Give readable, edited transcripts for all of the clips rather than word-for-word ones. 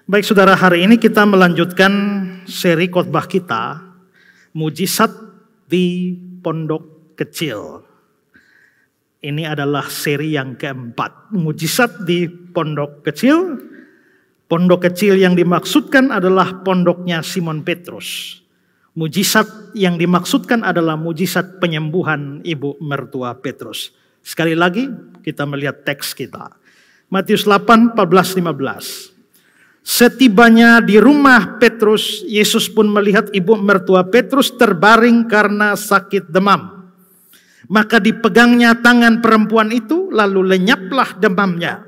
Baik saudara, hari ini kita melanjutkan seri khotbah kita, Mujizat di Pondok Kecil. Ini adalah seri yang keempat, Mujizat di Pondok Kecil. Pondok kecil yang dimaksudkan adalah pondoknya Simon Petrus. Mujizat yang dimaksudkan adalah mujizat penyembuhan ibu mertua Petrus. Sekali lagi kita melihat teks kita. Matius 8, 14, 15. Setibanya di rumah Petrus, Yesus pun melihat ibu mertua Petrus terbaring karena sakit demam. Maka dipegangnya tangan perempuan itu, lalu lenyaplah demamnya.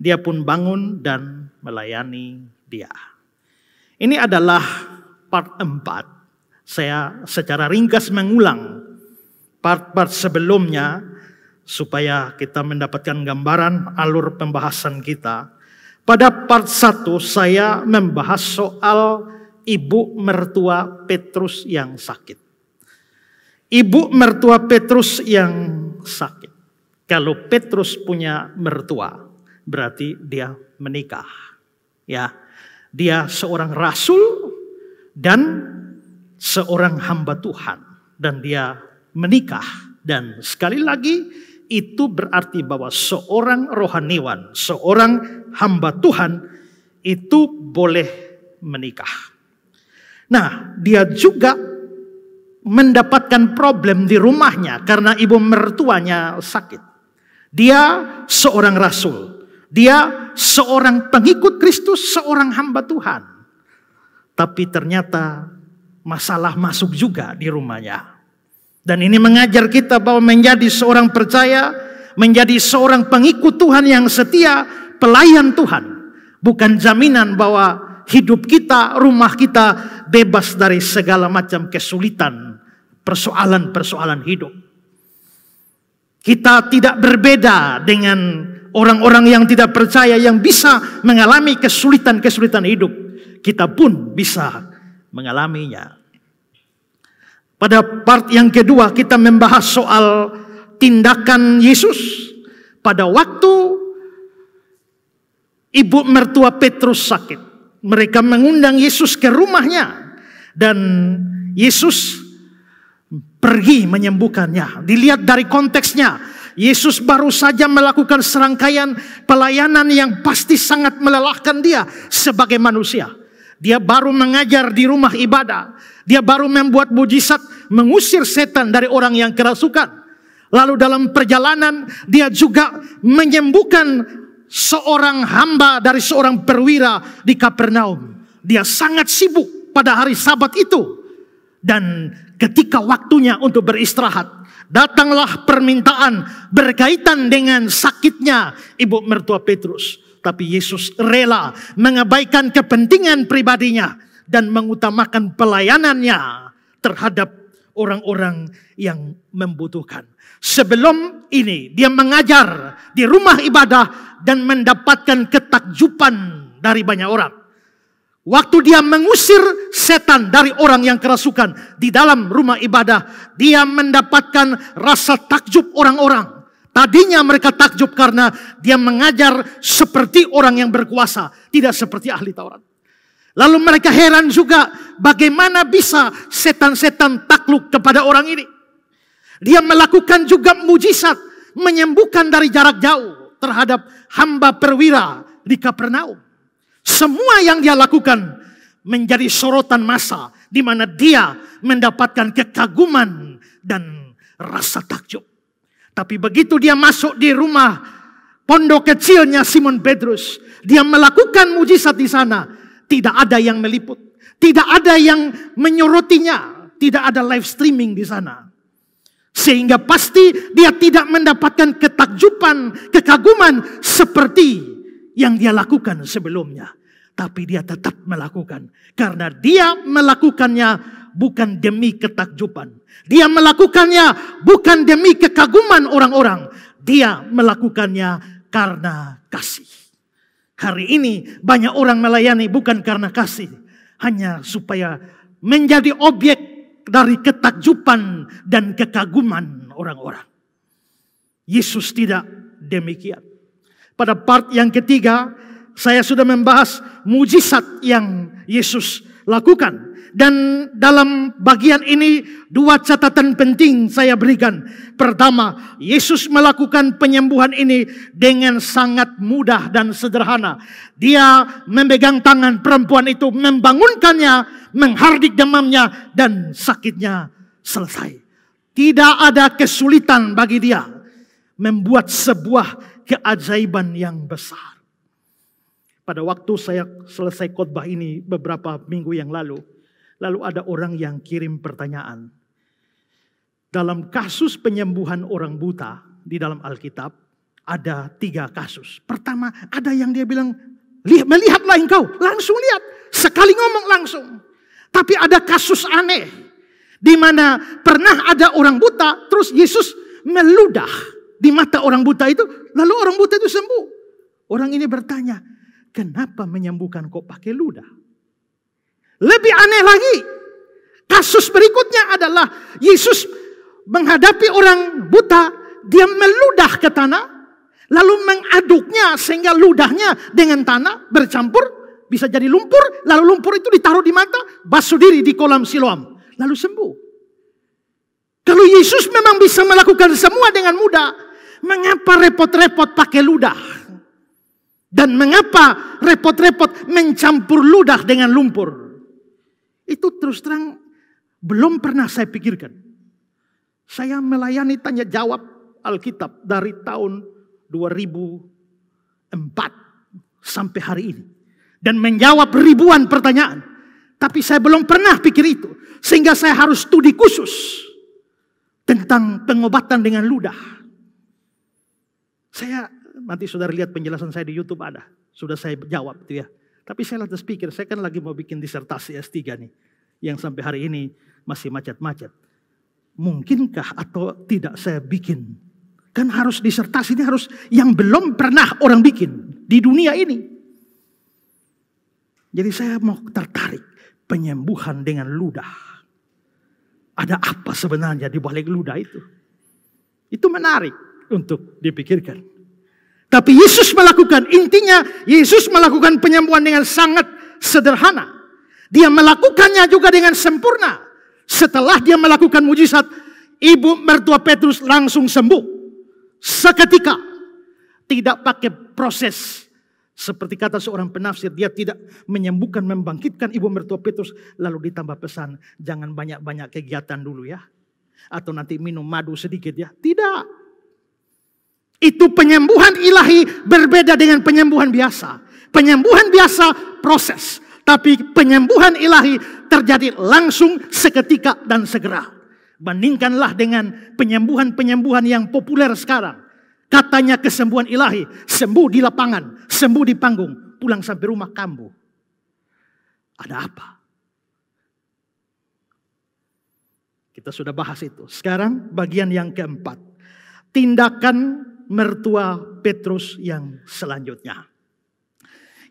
Dia pun bangun dan melayani dia. Ini adalah part 4. Saya secara ringkas mengulang part-part sebelumnya supaya kita mendapatkan gambaran alur pembahasan kita. Pada part 1 saya membahas soal ibu mertua Petrus yang sakit. Ibu mertua Petrus yang sakit. Kalau Petrus punya mertua, berarti dia menikah. Ya, dia seorang rasul dan seorang hamba Tuhan, dan dia menikah. Dan sekali lagi itu berarti bahwa seorang rohaniwan, seorang hamba Tuhan itu boleh menikah. Nah, dia juga mendapatkan problem di rumahnya karena ibu mertuanya sakit. Dia seorang rasul, dia seorang pengikut Kristus, seorang hamba Tuhan. Tapi ternyata masalah masuk juga di rumahnya. Dan ini mengajar kita bahwa menjadi seorang percaya, menjadi seorang pengikut Tuhan yang setia, pelayan Tuhan, bukan jaminan bahwa hidup kita, rumah kita bebas dari segala macam kesulitan, persoalan-persoalan hidup. Kita tidak berbeda dengan orang-orang yang tidak percaya yang bisa mengalami kesulitan-kesulitan hidup. Kita pun bisa mengalaminya. Pada part yang kedua kita membahas soal tindakan Yesus pada waktu ibu mertua Petrus sakit. Mereka mengundang Yesus ke rumahnya dan Yesus pergi menyembuhkannya. Dilihat dari konteksnya, Yesus baru saja melakukan serangkaian pelayanan yang pasti sangat melelahkan dia sebagai manusia. Dia baru mengajar di rumah ibadah. Dia baru membuat mujizat mengusir setan dari orang yang kerasukan. Lalu dalam perjalanan dia juga menyembuhkan seorang hamba dari seorang perwira di Kapernaum. Dia sangat sibuk pada hari Sabat itu. Dan ketika waktunya untuk beristirahat, datanglah permintaan berkaitan dengan sakitnya ibu mertua Petrus. Tapi Yesus rela mengabaikan kepentingan pribadinya dan mengutamakan pelayanannya terhadap orang-orang yang membutuhkan. Sebelum ini dia mengajar di rumah ibadah dan mendapatkan ketakjuban dari banyak orang. Waktu dia mengusir setan dari orang yang kerasukan di dalam rumah ibadah, dia mendapatkan rasa takjub orang-orang. Tadinya mereka takjub karena dia mengajar seperti orang yang berkuasa, tidak seperti ahli Taurat. Lalu mereka heran juga bagaimana bisa setan-setan takluk kepada orang ini. Dia melakukan juga mujizat menyembuhkan dari jarak jauh terhadap hamba perwira di Kapernaum. Semua yang dia lakukan menjadi sorotan massa di mana dia mendapatkan kekaguman dan rasa takjub. Tapi begitu dia masuk di rumah pondok kecilnya Simon Petrus, dia melakukan mujizat di sana. Tidak ada yang meliput, tidak ada yang menyorotinya, tidak ada live streaming di sana. Sehingga pasti dia tidak mendapatkan ketakjuban, kekaguman seperti yang dia lakukan sebelumnya. Tapi dia tetap melakukan. Karena dia melakukannya bukan demi ketakjuban. Dia melakukannya bukan demi kekaguman orang-orang. Dia melakukannya karena kasih. Hari ini banyak orang melayani bukan karena kasih. Hanya supaya menjadi objek dari ketakjuban dan kekaguman orang-orang. Yesus tidak demikian. Pada part yang ketiga, saya sudah membahas mujizat yang Yesus lakukan. Dan dalam bagian ini 2 catatan penting saya berikan. Pertama, Yesus melakukan penyembuhan ini dengan sangat mudah dan sederhana. Dia memegang tangan perempuan itu, membangunkannya, menghardik demamnya, dan sakitnya selesai. Tidak ada kesulitan bagi dia membuat sebuah keajaiban yang besar. Pada waktu saya selesai khotbah ini beberapa minggu yang lalu ada orang yang kirim pertanyaan. Dalam kasus penyembuhan orang buta di dalam Alkitab ada 3 kasus. Pertama, ada yang dia bilang, melihatlah engkau, langsung lihat, sekali ngomong langsung. Tapi ada kasus aneh, di mana pernah ada orang buta, terus Yesus meludah di mata orang buta itu, lalu orang buta itu sembuh. Orang ini bertanya, kenapa menyembuhkan kok pakai ludah? Lebih aneh lagi, kasus berikutnya adalah Yesus menghadapi orang buta, dia meludah ke tanah, lalu mengaduknya sehingga ludahnya dengan tanah bercampur, bisa jadi lumpur, lalu lumpur itu ditaruh di mata, basuh diri di kolam Siloam, lalu sembuh. Kalau Yesus memang bisa melakukan semua dengan mudah, mengapa repot-repot pakai ludah? Dan mengapa repot-repot mencampur ludah dengan lumpur? Itu terus terang belum pernah saya pikirkan. Saya melayani tanya jawab Alkitab dari tahun 2004 sampai hari ini. Dan menjawab ribuan pertanyaan. Tapi saya belum pernah pikir itu. Sehingga saya harus studi khusus tentang pengobatan dengan ludah. Saya, nanti saudara lihat penjelasan saya di YouTube ada. Sudah saya jawab itu ya. Tapi saya lantas pikir, saya kan lagi mau bikin disertasi S3 nih. Yang sampai hari ini masih macet-macet. Mungkinkah atau tidak saya bikin? Kan harus disertasi ini harus yang belum pernah orang bikin di dunia ini. Jadi saya mau tertarik penyembuhan dengan ludah. Ada apa sebenarnya di balik ludah itu? Itu menarik untuk dipikirkan. Tapi Yesus melakukan, intinya Yesus melakukan penyembuhan dengan sangat sederhana. Dia melakukannya juga dengan sempurna. Setelah dia melakukan mujizat, ibu mertua Petrus langsung sembuh. Seketika. Tidak pakai proses. Seperti kata seorang penafsir, dia tidak menyembuhkan, membangkitkan ibu mertua Petrus. Lalu ditambah pesan, jangan banyak-banyak kegiatan dulu ya. Atau nanti minum madu sedikit ya. Tidak. Itu penyembuhan ilahi berbeda dengan penyembuhan biasa. Penyembuhan biasa proses. Tapi penyembuhan ilahi terjadi langsung seketika dan segera. Bandingkanlah dengan penyembuhan-penyembuhan yang populer sekarang. Katanya kesembuhan ilahi. Sembuh di lapangan, sembuh di panggung. Pulang sampai rumah kambuh. Ada apa? Kita sudah bahas itu. Sekarang bagian yang keempat. Tindakan mertua Petrus yang selanjutnya.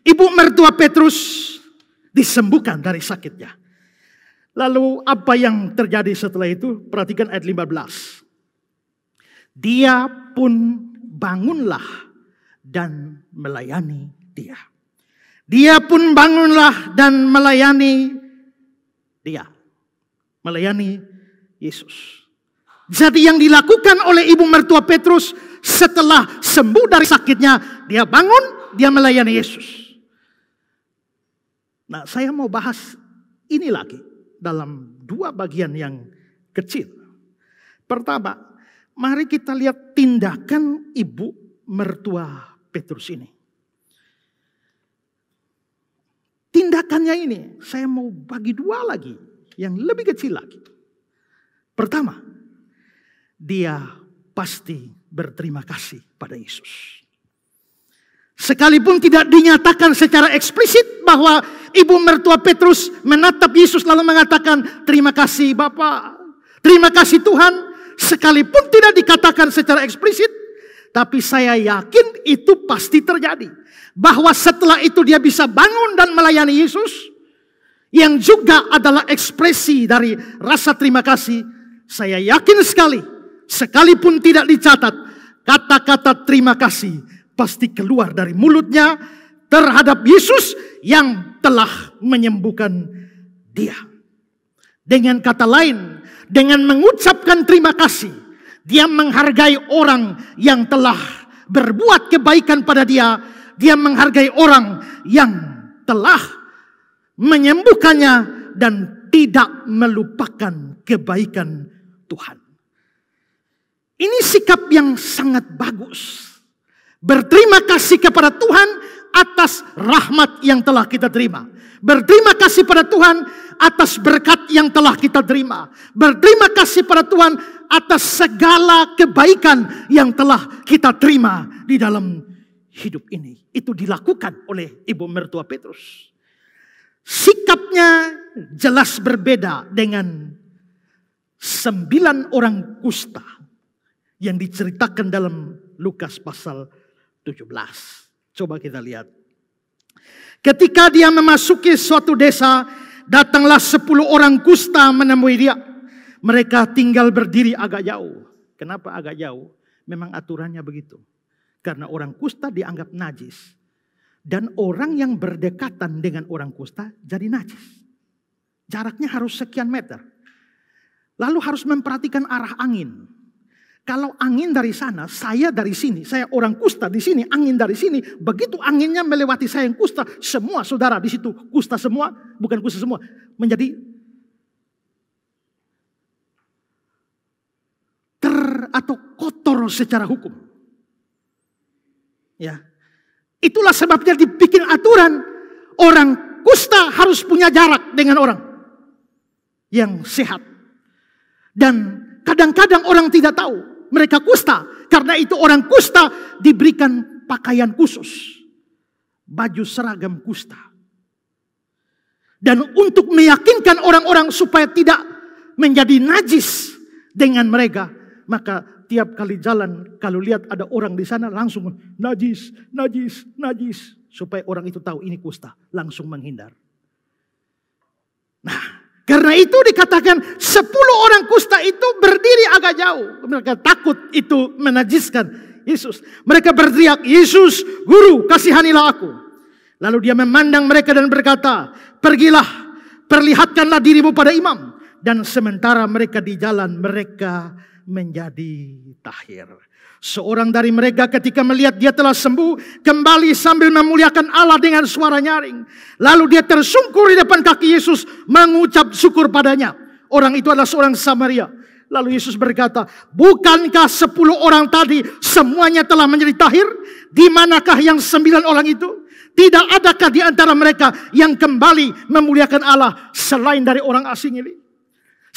Ibu mertua Petrus disembuhkan dari sakitnya. Lalu apa yang terjadi setelah itu? Perhatikan ayat 15. Dia pun bangunlah dan melayani dia. Dia pun bangunlah dan melayani dia. Melayani Yesus. Jadi yang dilakukan oleh ibu mertua Petrus setelah sembuh dari sakitnya, dia bangun, dia melayani Yesus. Nah, saya mau bahas ini lagi dalam 2 bagian yang kecil. Pertama, mari kita lihat tindakan ibu mertua Petrus ini. Tindakannya ini, saya mau bagi 2 lagi, yang lebih kecil lagi. Pertama, dia pasti berterima kasih pada Yesus. Sekalipun tidak dinyatakan secara eksplisit bahwa ibu mertua Petrus menatap Yesus lalu mengatakan, terima kasih Bapa, terima kasih Tuhan. Sekalipun tidak dikatakan secara eksplisit, tapi saya yakin itu pasti terjadi. Bahwa setelah itu dia bisa bangun dan melayani Yesus, yang juga adalah ekspresi dari rasa terima kasih. Saya yakin sekali, sekalipun tidak dicatat, kata-kata terima kasih pasti keluar dari mulutnya, terhadap Yesus yang telah menyembuhkan dia. Dengan kata lain, dengan mengucapkan terima kasih, dia menghargai orang yang telah berbuat kebaikan pada dia. Dia menghargai orang yang telah menyembuhkannya dan tidak melupakan kebaikan Tuhan. Ini sikap yang sangat bagus. Berterima kasih kepada Tuhan atas rahmat yang telah kita terima. Berterima kasih pada Tuhan atas berkat yang telah kita terima. Berterima kasih pada Tuhan atas segala kebaikan yang telah kita terima di dalam hidup ini. Itu dilakukan oleh ibu mertua Petrus. Sikapnya jelas berbeda dengan 9 orang kusta yang diceritakan dalam Lukas pasal 17. Coba kita lihat. Ketika dia memasuki suatu desa, datanglah 10 orang kusta menemui dia. Mereka tinggal berdiri agak jauh. Kenapa agak jauh? Memang aturannya begitu. Karena orang kusta dianggap najis. Dan orang yang berdekatan dengan orang kusta jadi najis. Jaraknya harus sekian meter. Lalu harus memperhatikan arah angin. Kalau angin dari sana, saya dari sini. Saya orang kusta di sini, angin dari sini. Begitu anginnya melewati saya yang kusta, semua saudara di situ kusta semua, bukan kusta semua, menjadi atau kotor secara hukum. Ya. Itulah sebabnya dibikin aturan orang kusta harus punya jarak dengan orang yang sehat. Dan kadang-kadang orang tidak tahu mereka kusta. Karena itu orang kusta diberikan pakaian khusus. Baju seragam kusta. Dan untuk meyakinkan orang-orang supaya tidak menjadi najis dengan mereka. Maka tiap kali jalan, kalau lihat ada orang di sana langsung najis, najis, najis. Supaya orang itu tahu ini kusta. Langsung menghindar. Nah, karena itu dikatakan 10 orang kusta itu berdiri agak jauh. Mereka takut itu menajiskan Yesus. Mereka berteriak, Yesus, Guru, kasihanilah aku. Lalu dia memandang mereka dan berkata, pergilah, perlihatkanlah dirimu pada imam. Dan sementara mereka di jalan, mereka menjadi tahir. Seorang dari mereka ketika melihat dia telah sembuh, kembali sambil memuliakan Allah dengan suara nyaring. Lalu dia tersungkur di depan kaki Yesus, mengucap syukur padanya. Orang itu adalah seorang Samaria. Lalu Yesus berkata, bukankah 10 orang tadi semuanya telah menjadi tahir? Di manakah yang 9 orang itu? Tidak adakah di antara mereka yang kembali memuliakan Allah selain dari orang asing ini?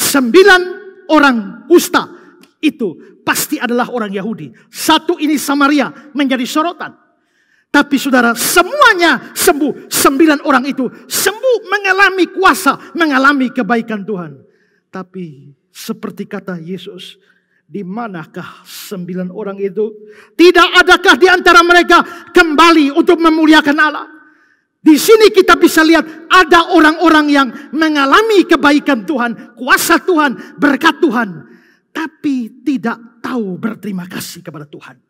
9 orang kusta itu pasti adalah orang Yahudi. Satu ini Samaria menjadi sorotan. Tapi saudara, semuanya sembuh. 9 orang itu sembuh, mengalami kuasa, mengalami kebaikan Tuhan. Tapi seperti kata Yesus, di manakah 9 orang itu? Tidak adakah di antara mereka kembali untuk memuliakan Allah? Di sini kita bisa lihat ada orang-orang yang mengalami kebaikan Tuhan, kuasa Tuhan, berkat Tuhan. Tapi tidak tahu berterima kasih kepada Tuhan.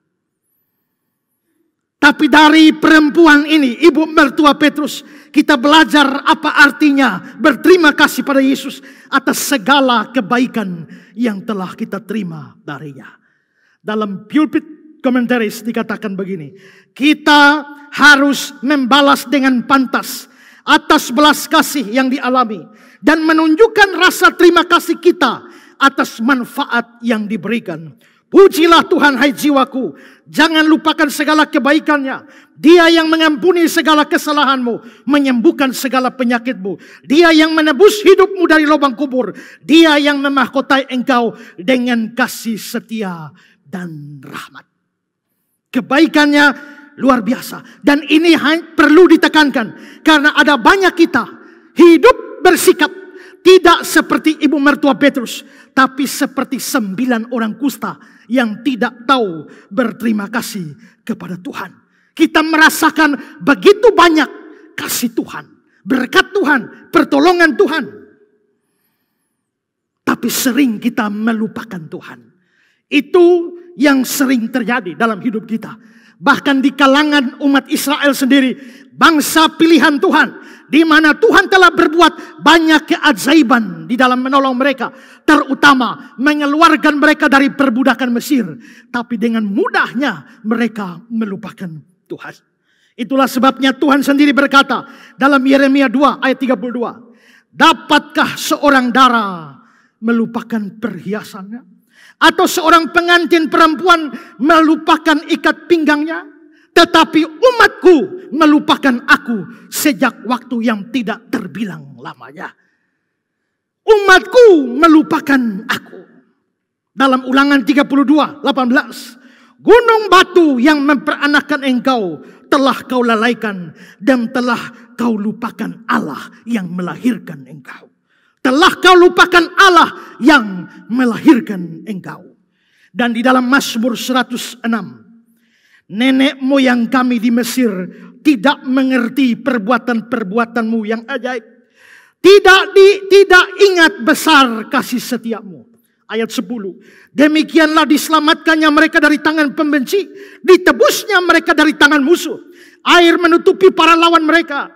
Tapi dari perempuan ini, ibu mertua Petrus, kita belajar apa artinya berterima kasih pada Yesus atas segala kebaikan yang telah kita terima darinya. Dalam pulpit commentaries dikatakan begini, kita harus membalas dengan pantas atas belas kasih yang dialami dan menunjukkan rasa terima kasih kita atas manfaat yang diberikan. Pujilah Tuhan hai jiwaku, jangan lupakan segala kebaikannya. Dia yang mengampuni segala kesalahanmu, menyembuhkan segala penyakitmu. Dia yang menebus hidupmu dari lubang kubur. Dia yang memahkotai engkau dengan kasih setia dan rahmat. Kebaikannya luar biasa. Dan ini perlu ditekankan, karena ada banyak kita hidup bersikap tidak seperti ibu mertua Petrus, tapi seperti 9 orang kusta yang tidak tahu berterima kasih kepada Tuhan. Kita merasakan begitu banyak kasih Tuhan, berkat Tuhan, pertolongan Tuhan. Tapi sering kita melupakan Tuhan. Itu yang sering terjadi dalam hidup kita. Bahkan di kalangan umat Israel sendiri, bangsa pilihan Tuhan, di mana Tuhan telah berbuat banyak keajaiban di dalam menolong mereka, terutama mengeluarkan mereka dari perbudakan Mesir. Tapi dengan mudahnya mereka melupakan Tuhan. Itulah sebabnya Tuhan sendiri berkata dalam Yeremia 2 ayat 32, dapatkah seorang dara melupakan perhiasannya? Atau seorang pengantin perempuan melupakan ikat pinggangnya? Tetapi umatku melupakan aku sejak waktu yang tidak terbilang lamanya. Umatku melupakan aku. Dalam Ulangan 32:18, gunung batu yang memperanakan engkau telah kau lalaikan, dan telah kau lupakan Allah yang melahirkan engkau. Telah kau lupakan Allah yang melahirkan engkau. Dan di dalam Mazmur 106, nenek moyang kami di Mesir tidak mengerti perbuatan-perbuatanmu yang ajaib. Tidak ingat besar kasih setiamu. Ayat 10. Demikianlah diselamatkannya mereka dari tangan pembenci, ditebusnya mereka dari tangan musuh. Air menutupi para lawan mereka,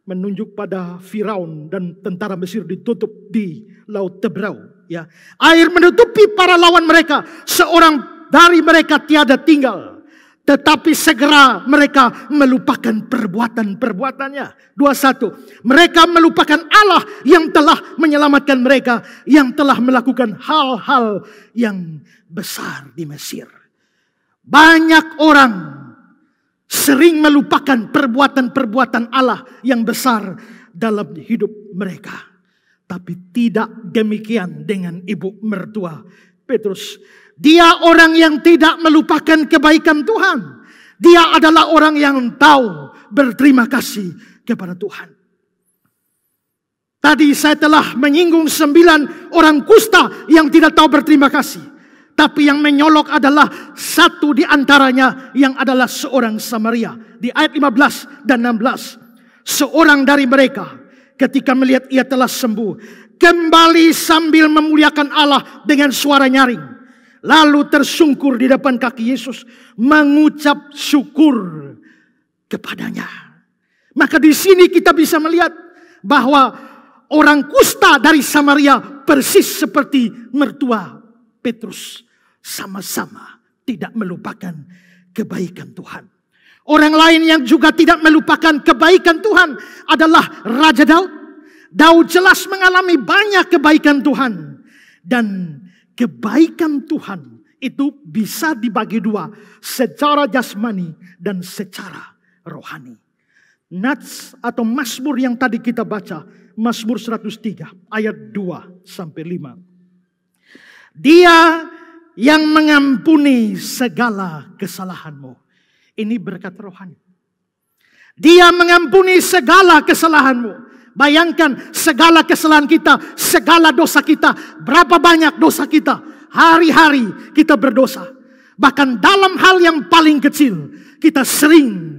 menunjuk pada Firaun dan tentara Mesir ditutup di Laut Tebrau. Ya, air menutupi para lawan mereka, seorang dari mereka tiada tinggal. Tetapi segera mereka melupakan perbuatan-perbuatannya. 21. Mereka melupakan Allah yang telah menyelamatkan mereka, yang telah melakukan hal-hal yang besar di Mesir. Banyak orang sering melupakan perbuatan-perbuatan Allah yang besar dalam hidup mereka. Tapi tidak demikian dengan ibu mertua Petrus. Dia orang yang tidak melupakan kebaikan Tuhan. Dia adalah orang yang tahu berterima kasih kepada Tuhan. Tadi saya telah menyinggung 9 orang kusta yang tidak tahu berterima kasih. Tapi yang menyolok adalah satu di antaranya yang adalah seorang Samaria. Di ayat 15 dan 16. Seorang dari mereka ketika melihat ia telah sembuh, kembali sambil memuliakan Allah dengan suara nyaring. Lalu tersungkur di depan kaki Yesus, mengucap syukur kepadanya. Maka di sini kita bisa melihat bahwa orang kusta dari Samaria persis seperti mertua Petrus, sama-sama tidak melupakan kebaikan Tuhan. Orang lain yang juga tidak melupakan kebaikan Tuhan adalah Raja Daud. Daud jelas mengalami banyak kebaikan Tuhan. Dan kebaikan Tuhan itu bisa dibagi dua, secara jasmani dan secara rohani. Nats atau Mazmur yang tadi kita baca, Mazmur 103 ayat 2-5. Dia yang mengampuni segala kesalahanmu. Ini berkat rohani. Dia mengampuni segala kesalahanmu. Bayangkan segala kesalahan kita, segala dosa kita. Berapa banyak dosa kita. Hari-hari kita berdosa. Bahkan dalam hal yang paling kecil, kita sering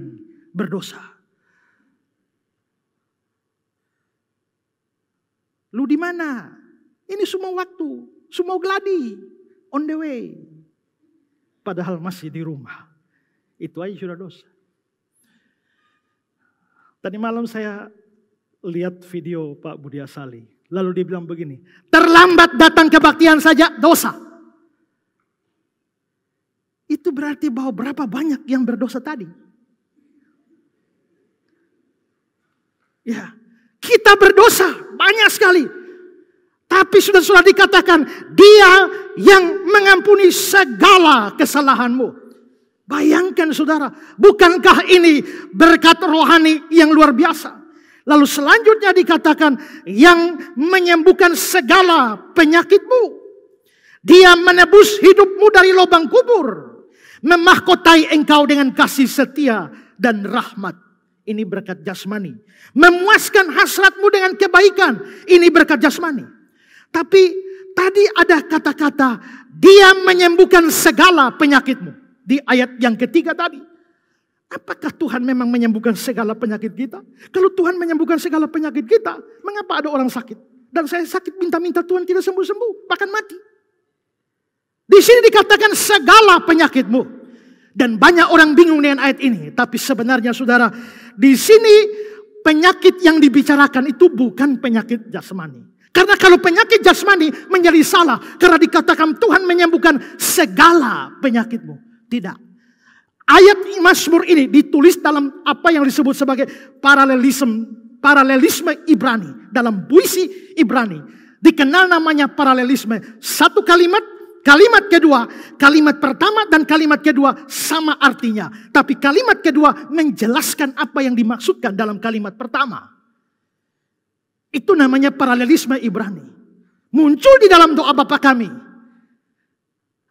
berdosa. Lu di mana? Ini semua waktu, semua gladi, on the way. Padahal masih di rumah. Itu aja sudah dosa. Tadi malam saya lihat video Pak Budi Asali. Lalu dia bilang begini, terlambat datang kebaktian saja dosa. Itu berarti bahwa berapa banyak yang berdosa tadi. Ya, kita berdosa banyak sekali. Tapi sudah dikatakan, dia yang mengampuni segala kesalahanmu. Bayangkan saudara, bukankah ini berkat rohani yang luar biasa? Lalu selanjutnya dikatakan, yang menyembuhkan segala penyakitmu. Dia menebus hidupmu dari lubang kubur. Memahkotai engkau dengan kasih setia dan rahmat. Ini berkat jasmani. Memuaskan hasratmu dengan kebaikan. Ini berkat jasmani. Tapi tadi ada kata-kata, dia menyembuhkan segala penyakitmu. Di ayat yang ketiga tadi. Apakah Tuhan memang menyembuhkan segala penyakit kita? Kalau Tuhan menyembuhkan segala penyakit kita, mengapa ada orang sakit? Dan saya sakit minta-minta Tuhan tidak sembuh-sembuh, bahkan mati. Di sini dikatakan segala penyakitmu. Dan banyak orang bingung dengan ayat ini. Tapi sebenarnya saudara, di sini penyakit yang dibicarakan itu bukan penyakit jasmani. Karena kalau penyakit jasmani menjadi salah. Karena dikatakan Tuhan menyembuhkan segala penyakitmu. Tidak. Ayat Mazmur ini ditulis dalam apa yang disebut sebagai paralelisme Ibrani. Dalam puisi Ibrani. Dikenal namanya paralelisme. Satu kalimat kedua, kalimat pertama dan kalimat kedua sama artinya. Tapi kalimat kedua menjelaskan apa yang dimaksudkan dalam kalimat pertama. Itu namanya paralelisme Ibrani. Muncul di dalam doa Bapa kami.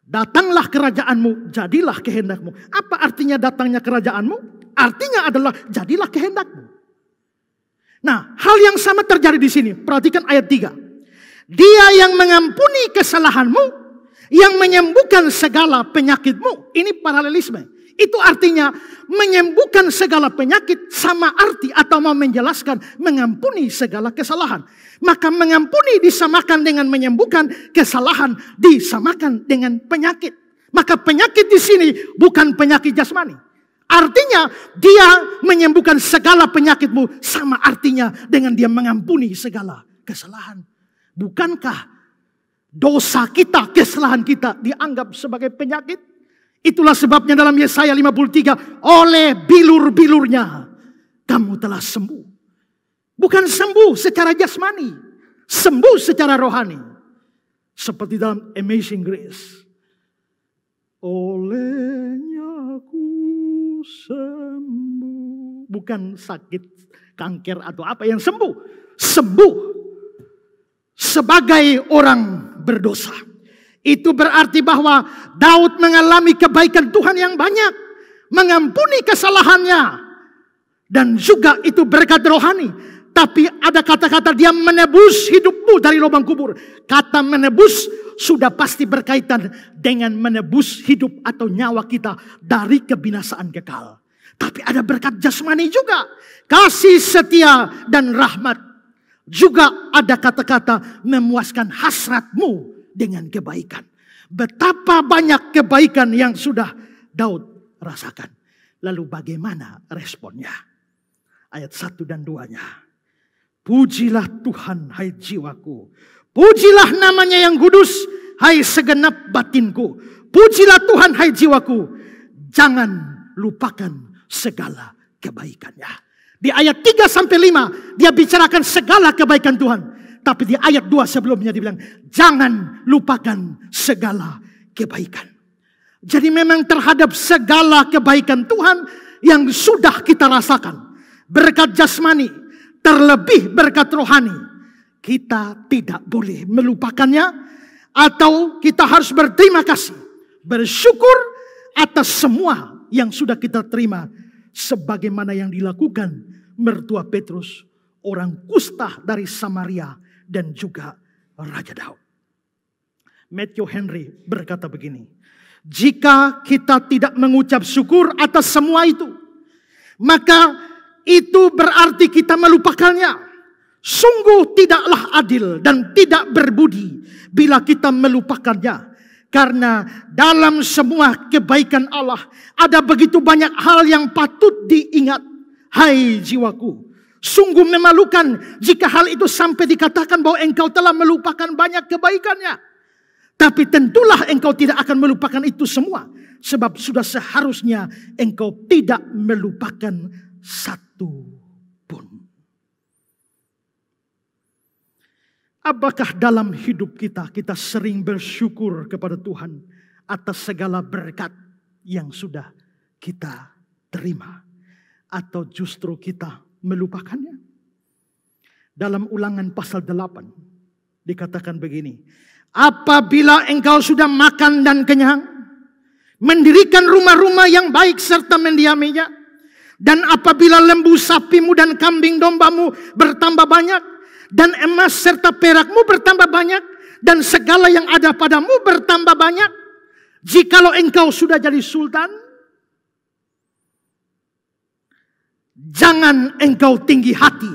Datanglah kerajaanmu, jadilah kehendakmu. Apa artinya datangnya kerajaanmu? Artinya adalah jadilah kehendakmu. Nah, hal yang sama terjadi di sini. Perhatikan ayat 3. Dia yang mengampuni kesalahanmu, yang menyembuhkan segala penyakitmu. Ini paralelisme. Itu artinya menyembuhkan segala penyakit sama arti atau mau menjelaskan mengampuni segala kesalahan. Maka mengampuni disamakan dengan menyembuhkan, kesalahan disamakan dengan penyakit. Maka penyakit di sini bukan penyakit jasmani. Artinya dia menyembuhkan segala penyakitmu sama artinya dengan dia mengampuni segala kesalahan. Bukankah dosa kita, kesalahan kita dianggap sebagai penyakit? Itulah sebabnya dalam Yesaya 53, oleh bilur-bilurnya kamu telah sembuh. Bukan sembuh secara jasmani, sembuh secara rohani. Seperti dalam Amazing Grace. Olehnya aku sembuh. Bukan sakit kanker atau apa yang sembuh. Sembuh sebagai orang berdosa. Itu berarti bahwa Daud mengalami kebaikan Tuhan yang banyak. Mengampuni kesalahannya. Dan juga itu berkat rohani. Tapi ada kata-kata dia menebus hidupmu dari lubang kubur. Kata menebus sudah pasti berkaitan dengan menebus hidup atau nyawa kita dari kebinasaan kekal. Tapi ada berkat jasmani juga. Kasih setia dan rahmat. Juga ada kata-kata memuaskan hasratmu dengan kebaikan. Betapa banyak kebaikan yang sudah Daud rasakan. Lalu bagaimana responnya? Ayat 1 dan 2-nya. Pujilah Tuhan hai jiwaku. Pujilah namanya yang kudus hai segenap batinku. Pujilah Tuhan hai jiwaku. Jangan lupakan segala kebaikannya. Di ayat 3-5 dia bicarakan segala kebaikan Tuhan. Tapi di ayat 2 sebelumnya dibilang, jangan lupakan segala kebaikan. Jadi memang terhadap segala kebaikan Tuhan yang sudah kita rasakan. Berkat jasmani, terlebih berkat rohani. Kita tidak boleh melupakannya. Atau kita harus berterima kasih. Bersyukur atas semua yang sudah kita terima. Sebagaimana yang dilakukan mertua Petrus. Orang kusta dari Samaria. Dan juga Raja Daud. Matthew Henry berkata begini. Jika kita tidak mengucap syukur atas semua itu. Maka itu berarti kita melupakannya. Sungguh tidaklah adil dan tidak berbudi. Bila kita melupakannya. Karena dalam semua kebaikan Allah. Ada begitu banyak hal yang patut diingat. Hai jiwaku. Sungguh memalukan jika hal itu sampai dikatakan bahwa engkau telah melupakan banyak kebaikannya. Tapi tentulah engkau tidak akan melupakan itu semua. Sebab sudah seharusnya engkau tidak melupakan satu pun. Apakah dalam hidup kita sering bersyukur kepada Tuhan atas segala berkat yang sudah kita terima? Atau justru kita melupakannya? Dalam Ulangan pasal 8 dikatakan begini. Apabila engkau sudah makan dan kenyang, mendirikan rumah-rumah yang baik serta mendiaminya, dan apabila lembu sapimu dan kambing dombamu bertambah banyak, dan emas serta perakmu bertambah banyak, dan segala yang ada padamu bertambah banyak, jikalau engkau sudah jadi sultan, jangan engkau tinggi hati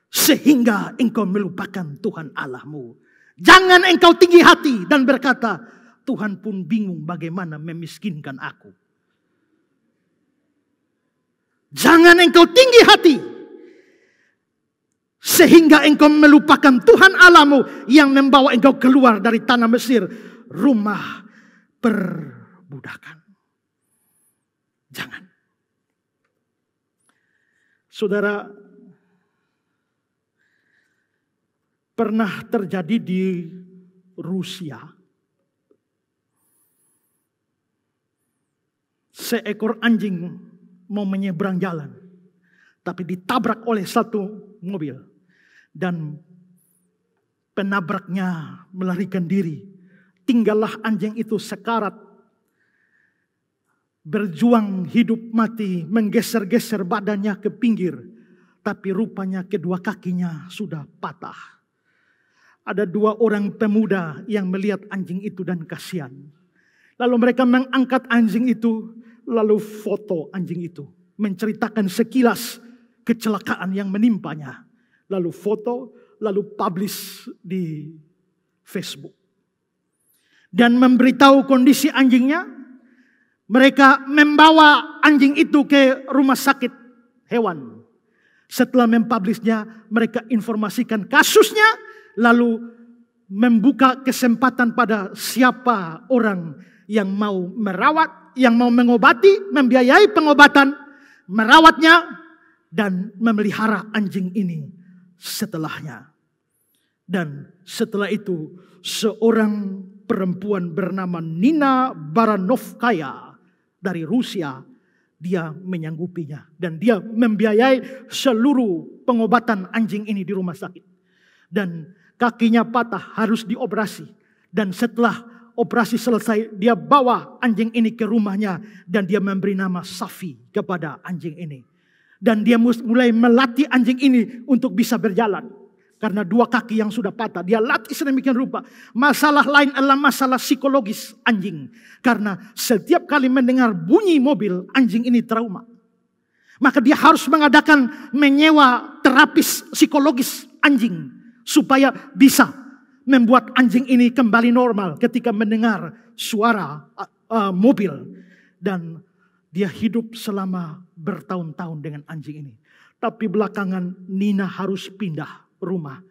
sehingga engkau melupakan Tuhan Allahmu. Jangan engkau tinggi hati dan berkata, Tuhan pun bingung bagaimana memiskinkan aku. Jangan engkau tinggi hati, sehingga engkau melupakan Tuhan Allahmu yang membawa engkau keluar dari tanah Mesir, rumah perbudakan. Jangan. Saudara, pernah terjadi di Rusia, seekor anjing mau menyeberang jalan, tapi ditabrak oleh satu mobil, dan penabraknya melarikan diri. Tinggallah anjing itu sekarat, berjuang hidup mati, menggeser-geser badannya ke pinggir, tapi rupanya kedua kakinya sudah patah. Ada 2 orang pemuda yang melihat anjing itu dan kasihan. Lalu mereka mengangkat anjing itu, lalu foto anjing itu, menceritakan sekilas kecelakaan yang menimpanya. Lalu foto, lalu publish di Facebook. Dan memberitahu kondisi anjingnya. Mereka membawa anjing itu ke rumah sakit hewan. Setelah mempublishnya, mereka informasikan kasusnya, lalu membuka kesempatan pada siapa orang yang mau merawat, yang mau mengobati, membiayai pengobatan, merawatnya, dan memelihara anjing ini setelahnya. Dan setelah itu, seorang perempuan bernama Nina Baranovkaya dari Rusia, dia menyanggupinya. Dan dia membiayai seluruh pengobatan anjing ini di rumah sakit. Dan kakinya patah, harus dioperasi. Dan setelah operasi selesai, dia bawa anjing ini ke rumahnya. Dan dia memberi nama Safi kepada anjing ini. Dan dia mulai melatih anjing ini untuk bisa berjalan. Karena 2 kaki yang sudah patah, dia latih sedemikian rupa. Masalah lain adalah masalah psikologis anjing. Karena setiap kali mendengar bunyi mobil, anjing ini trauma. Maka dia harus menyewa terapis psikologis anjing. Supaya bisa membuat anjing ini kembali normal ketika mendengar suara mobil. Dan dia hidup selama bertahun-tahun dengan anjing ini. Tapi belakangan Nina harus pindah rumah.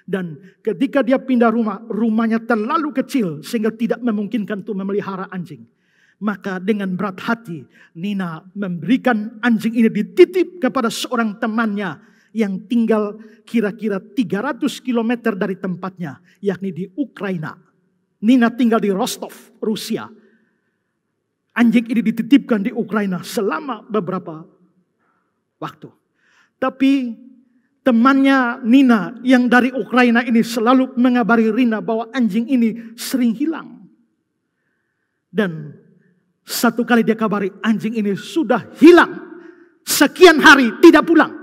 Dan ketika dia pindah rumah, rumahnya terlalu kecil sehingga tidak memungkinkan untuk memelihara anjing. Maka dengan berat hati Nina memberikan anjing ini dititip kepada seorang temannya yang tinggal kira-kira 300 km dari tempatnya, yakni di Ukraina. Nina tinggal di Rostov, Rusia. Anjing ini dititipkan di Ukraina selama beberapa waktu. Tapi temannya Nina yang dari Ukraina ini selalu mengabari Nina bahwa anjing ini sering hilang. Dan satu kali dia kabari anjing ini sudah hilang. Sekian hari tidak pulang.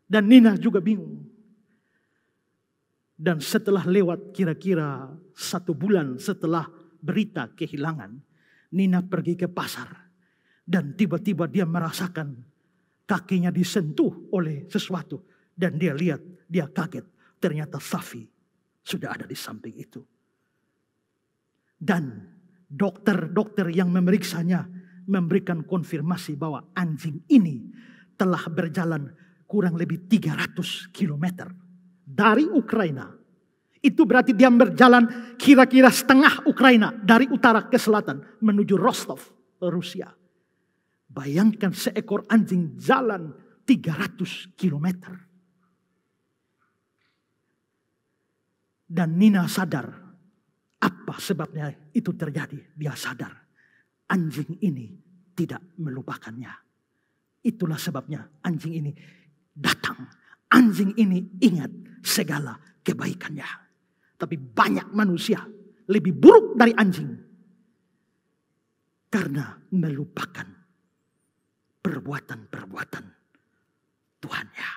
Dan Nina juga bingung. Dan setelah lewat kira-kira 1 bulan setelah berita kehilangan, Nina pergi ke pasar. Dan tiba-tiba dia merasakan kakinya disentuh oleh sesuatu. Dan dia lihat, dia kaget. Ternyata Safi sudah ada di samping itu. Dan dokter-dokter yang memeriksanya memberikan konfirmasi bahwa anjing ini telah berjalan kurang lebih 300 km dari Ukraina. Itu berarti dia berjalan kira-kira setengah Ukraina dari utara ke selatan menuju Rostov, Rusia. Bayangkan seekor anjing jalan 300 km. Dan Nina sadar apa sebabnya itu terjadi. Dia sadar anjing ini tidak melupakannya. Itulah sebabnya anjing ini datang. Anjing ini ingat segala kebaikannya. Tapi banyak manusia lebih buruk dari anjing. Karena melupakan perbuatan-perbuatan Tuhannya.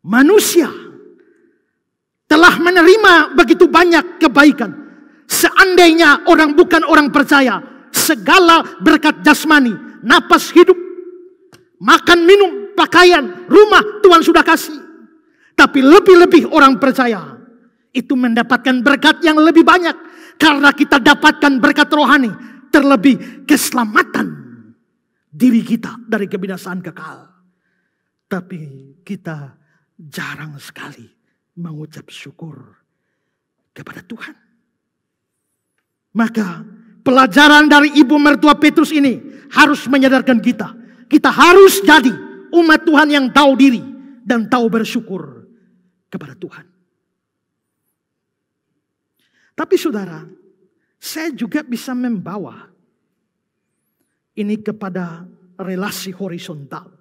Manusia telah menerima begitu banyak kebaikan. Seandainya orang bukan orang percaya, segala berkat jasmani, napas hidup, makan, minum, pakaian, rumah Tuhan sudah kasih. Tapi lebih-lebih orang percaya, itu mendapatkan berkat yang lebih banyak. Karena kita dapatkan berkat rohani. Terlebih keselamatan diri kita dari kebinasaan kekal. Tapi kita jarang sekali mengucap syukur kepada Tuhan. Maka pelajaran dari ibu mertua Petrus ini harus menyadarkan kita. Kita harus jadi umat Tuhan yang tahu diri dan tahu bersyukur kepada Tuhan. Tapi saudara, saya juga bisa membawa ini kepada relasi horizontal.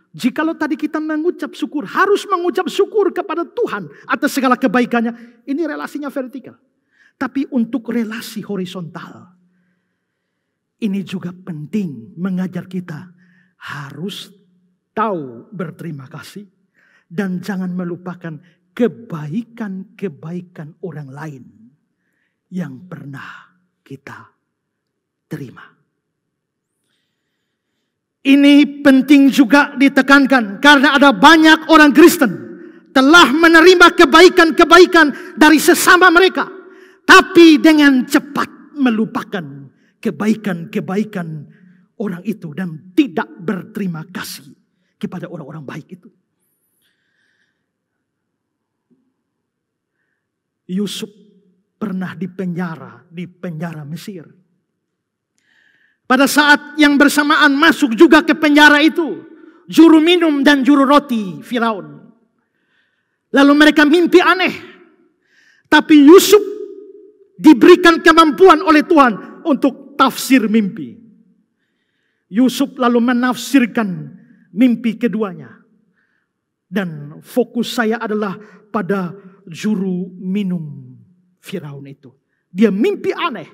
Jikalau tadi kita mengucap syukur, harus mengucap syukur kepada Tuhan atas segala kebaikannya. Ini relasinya vertikal. Tapi untuk relasi horizontal, ini juga penting mengajar kita harus tahu berterima kasih. Dan jangan melupakan kebaikan-kebaikan orang lain yang pernah kita terima. Ini penting juga ditekankan karena ada banyak orang Kristen telah menerima kebaikan-kebaikan dari sesama mereka, tapi dengan cepat melupakan kebaikan-kebaikan orang itu dan tidak berterima kasih kepada orang-orang baik itu. Yusuf pernah di penjara Mesir. Pada saat yang bersamaan masuk juga ke penjara itu juru minum dan juru roti Firaun. Lalu mereka mimpi aneh. Tapi Yusuf diberikan kemampuan oleh Tuhan untuk tafsir mimpi. Yusuf lalu menafsirkan mimpi keduanya. Dan fokus saya adalah pada juru minum Firaun itu. Dia mimpi aneh,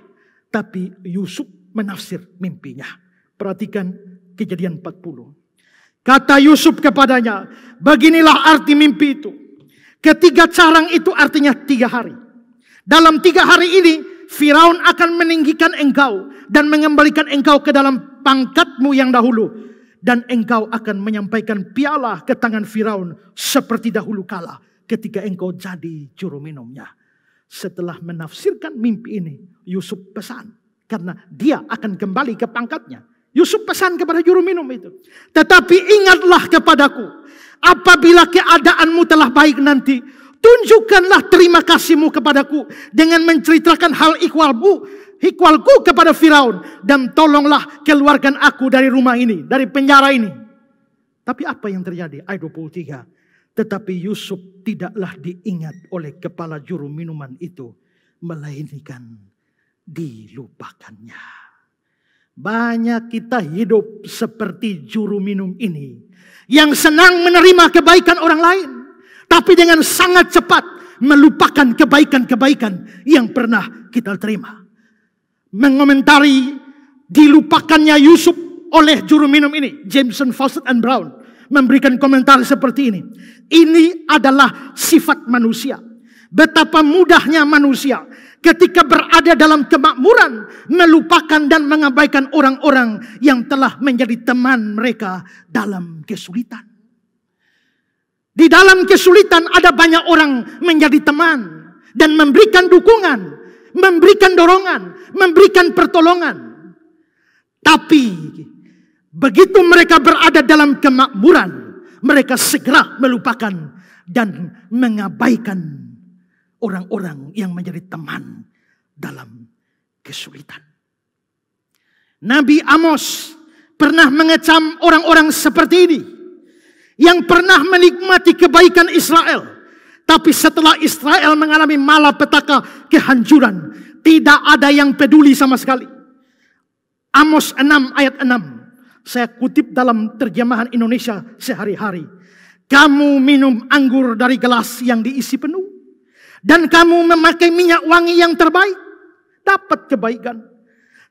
tapi Yusuf menafsir mimpinya. Perhatikan Kejadian 40. Kata Yusuf kepadanya, beginilah arti mimpi itu. Ketiga carang itu artinya 3 hari. Dalam 3 hari ini, Firaun akan meninggikan engkau dan mengembalikan engkau ke dalam pangkatmu yang dahulu. Dan engkau akan menyampaikan piala ke tangan Firaun seperti dahulu kala ketika engkau jadi juru minumnya. Setelah menafsirkan mimpi ini, Yusuf pesan. Karena dia akan kembali ke pangkatnya. Yusuf pesan kepada juru minum itu. Tetapi ingatlah kepadaku. Apabila keadaanmu telah baik nanti. Tunjukkanlah terima kasihmu kepadaku. Dengan menceritakan hal ikhwalku kepada Firaun. Dan tolonglah keluarkan aku dari rumah ini. Dari penjara ini. Tapi apa yang terjadi? Ayat 23. Tetapi Yusuf tidaklah diingat oleh kepala juru minuman itu. Melainkan dilupakannya. Banyak kita hidup seperti juru minum ini. Yang senang menerima kebaikan orang lain. Tapi dengan sangat cepat melupakan kebaikan-kebaikan yang pernah kita terima. Mengomentari dilupakannya Yusuf oleh juru minum ini. Jameson, Fawcett and Brown memberikan komentar seperti ini. Ini adalah sifat manusia. Betapa mudahnya manusia ketika berada dalam kemakmuran melupakan dan mengabaikan orang-orang yang telah menjadi teman mereka dalam kesulitan. Di dalam kesulitan ada banyak orang menjadi teman dan memberikan dukungan, memberikan dorongan, memberikan pertolongan. Tapi begitu mereka berada dalam kemakmuran, mereka segera melupakan dan mengabaikan orang-orang yang menjadi teman dalam kesulitan. Nabi Amos pernah mengecam orang-orang seperti ini. Yang pernah menikmati kebaikan Israel. Tapi setelah Israel mengalami malapetaka kehancuran. Tidak ada yang peduli sama sekali. Amos 6 ayat 6. Saya kutip dalam terjemahan Indonesia sehari-hari. Kamu minum anggur dari gelas yang diisi penuh. Dan kamu memakai minyak wangi yang terbaik. Dapat kebaikan.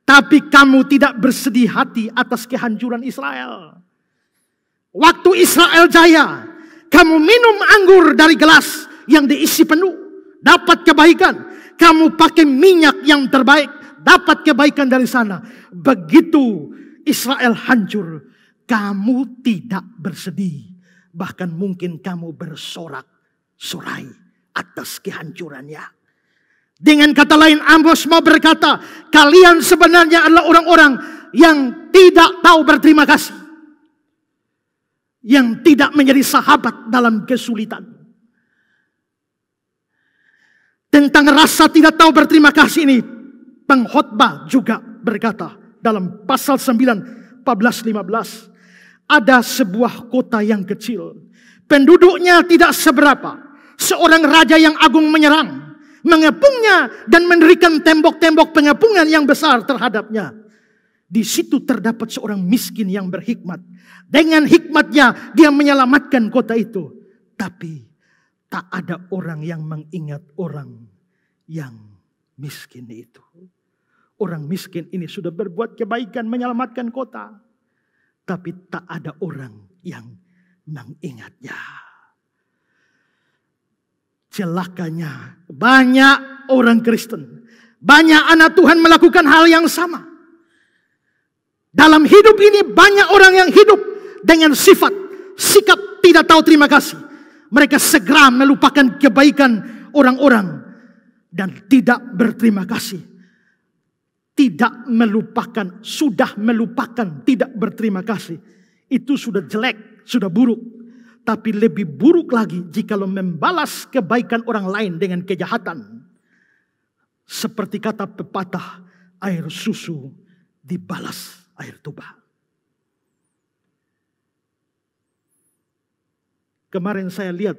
Tapi kamu tidak bersedih hati atas kehancuran Israel. Waktu Israel jaya, kamu minum anggur dari gelas yang diisi penuh. Dapat kebaikan. Kamu pakai minyak yang terbaik. Dapat kebaikan dari sana. Begitu Israel hancur, kamu tidak bersedih. Bahkan mungkin kamu bersorak-sorai atas kehancurannya. Dengan kata lain, Amos mau berkata, kalian sebenarnya adalah orang-orang yang tidak tahu berterima kasih. Yang tidak menjadi sahabat dalam kesulitan. Tentang rasa tidak tahu berterima kasih ini, pengkhotbah juga berkata dalam pasal 9, 14-15. Ada sebuah kota yang kecil. Penduduknya tidak seberapa. Seorang raja yang agung menyerang, mengepungnya dan mendirikan tembok-tembok pengepungan yang besar terhadapnya. Di situ terdapat seorang miskin yang berhikmat. Dengan hikmatnya dia menyelamatkan kota itu. Tapi tak ada orang yang mengingat orang yang miskin itu. Orang miskin ini sudah berbuat kebaikan menyelamatkan kota. Tapi tak ada orang yang mengingatnya. Celakanya banyak orang Kristen, banyak anak Tuhan melakukan hal yang sama. Dalam hidup ini banyak orang yang hidup dengan sikap tidak tahu terima kasih. Mereka segera melupakan kebaikan orang-orang dan tidak berterima kasih. Tidak melupakan, sudah melupakan, tidak berterima kasih. Itu sudah jelek, sudah buruk. Tapi lebih buruk lagi jikalau membalas kebaikan orang lain dengan kejahatan. Seperti kata pepatah, air susu dibalas air tuba. Kemarin saya lihat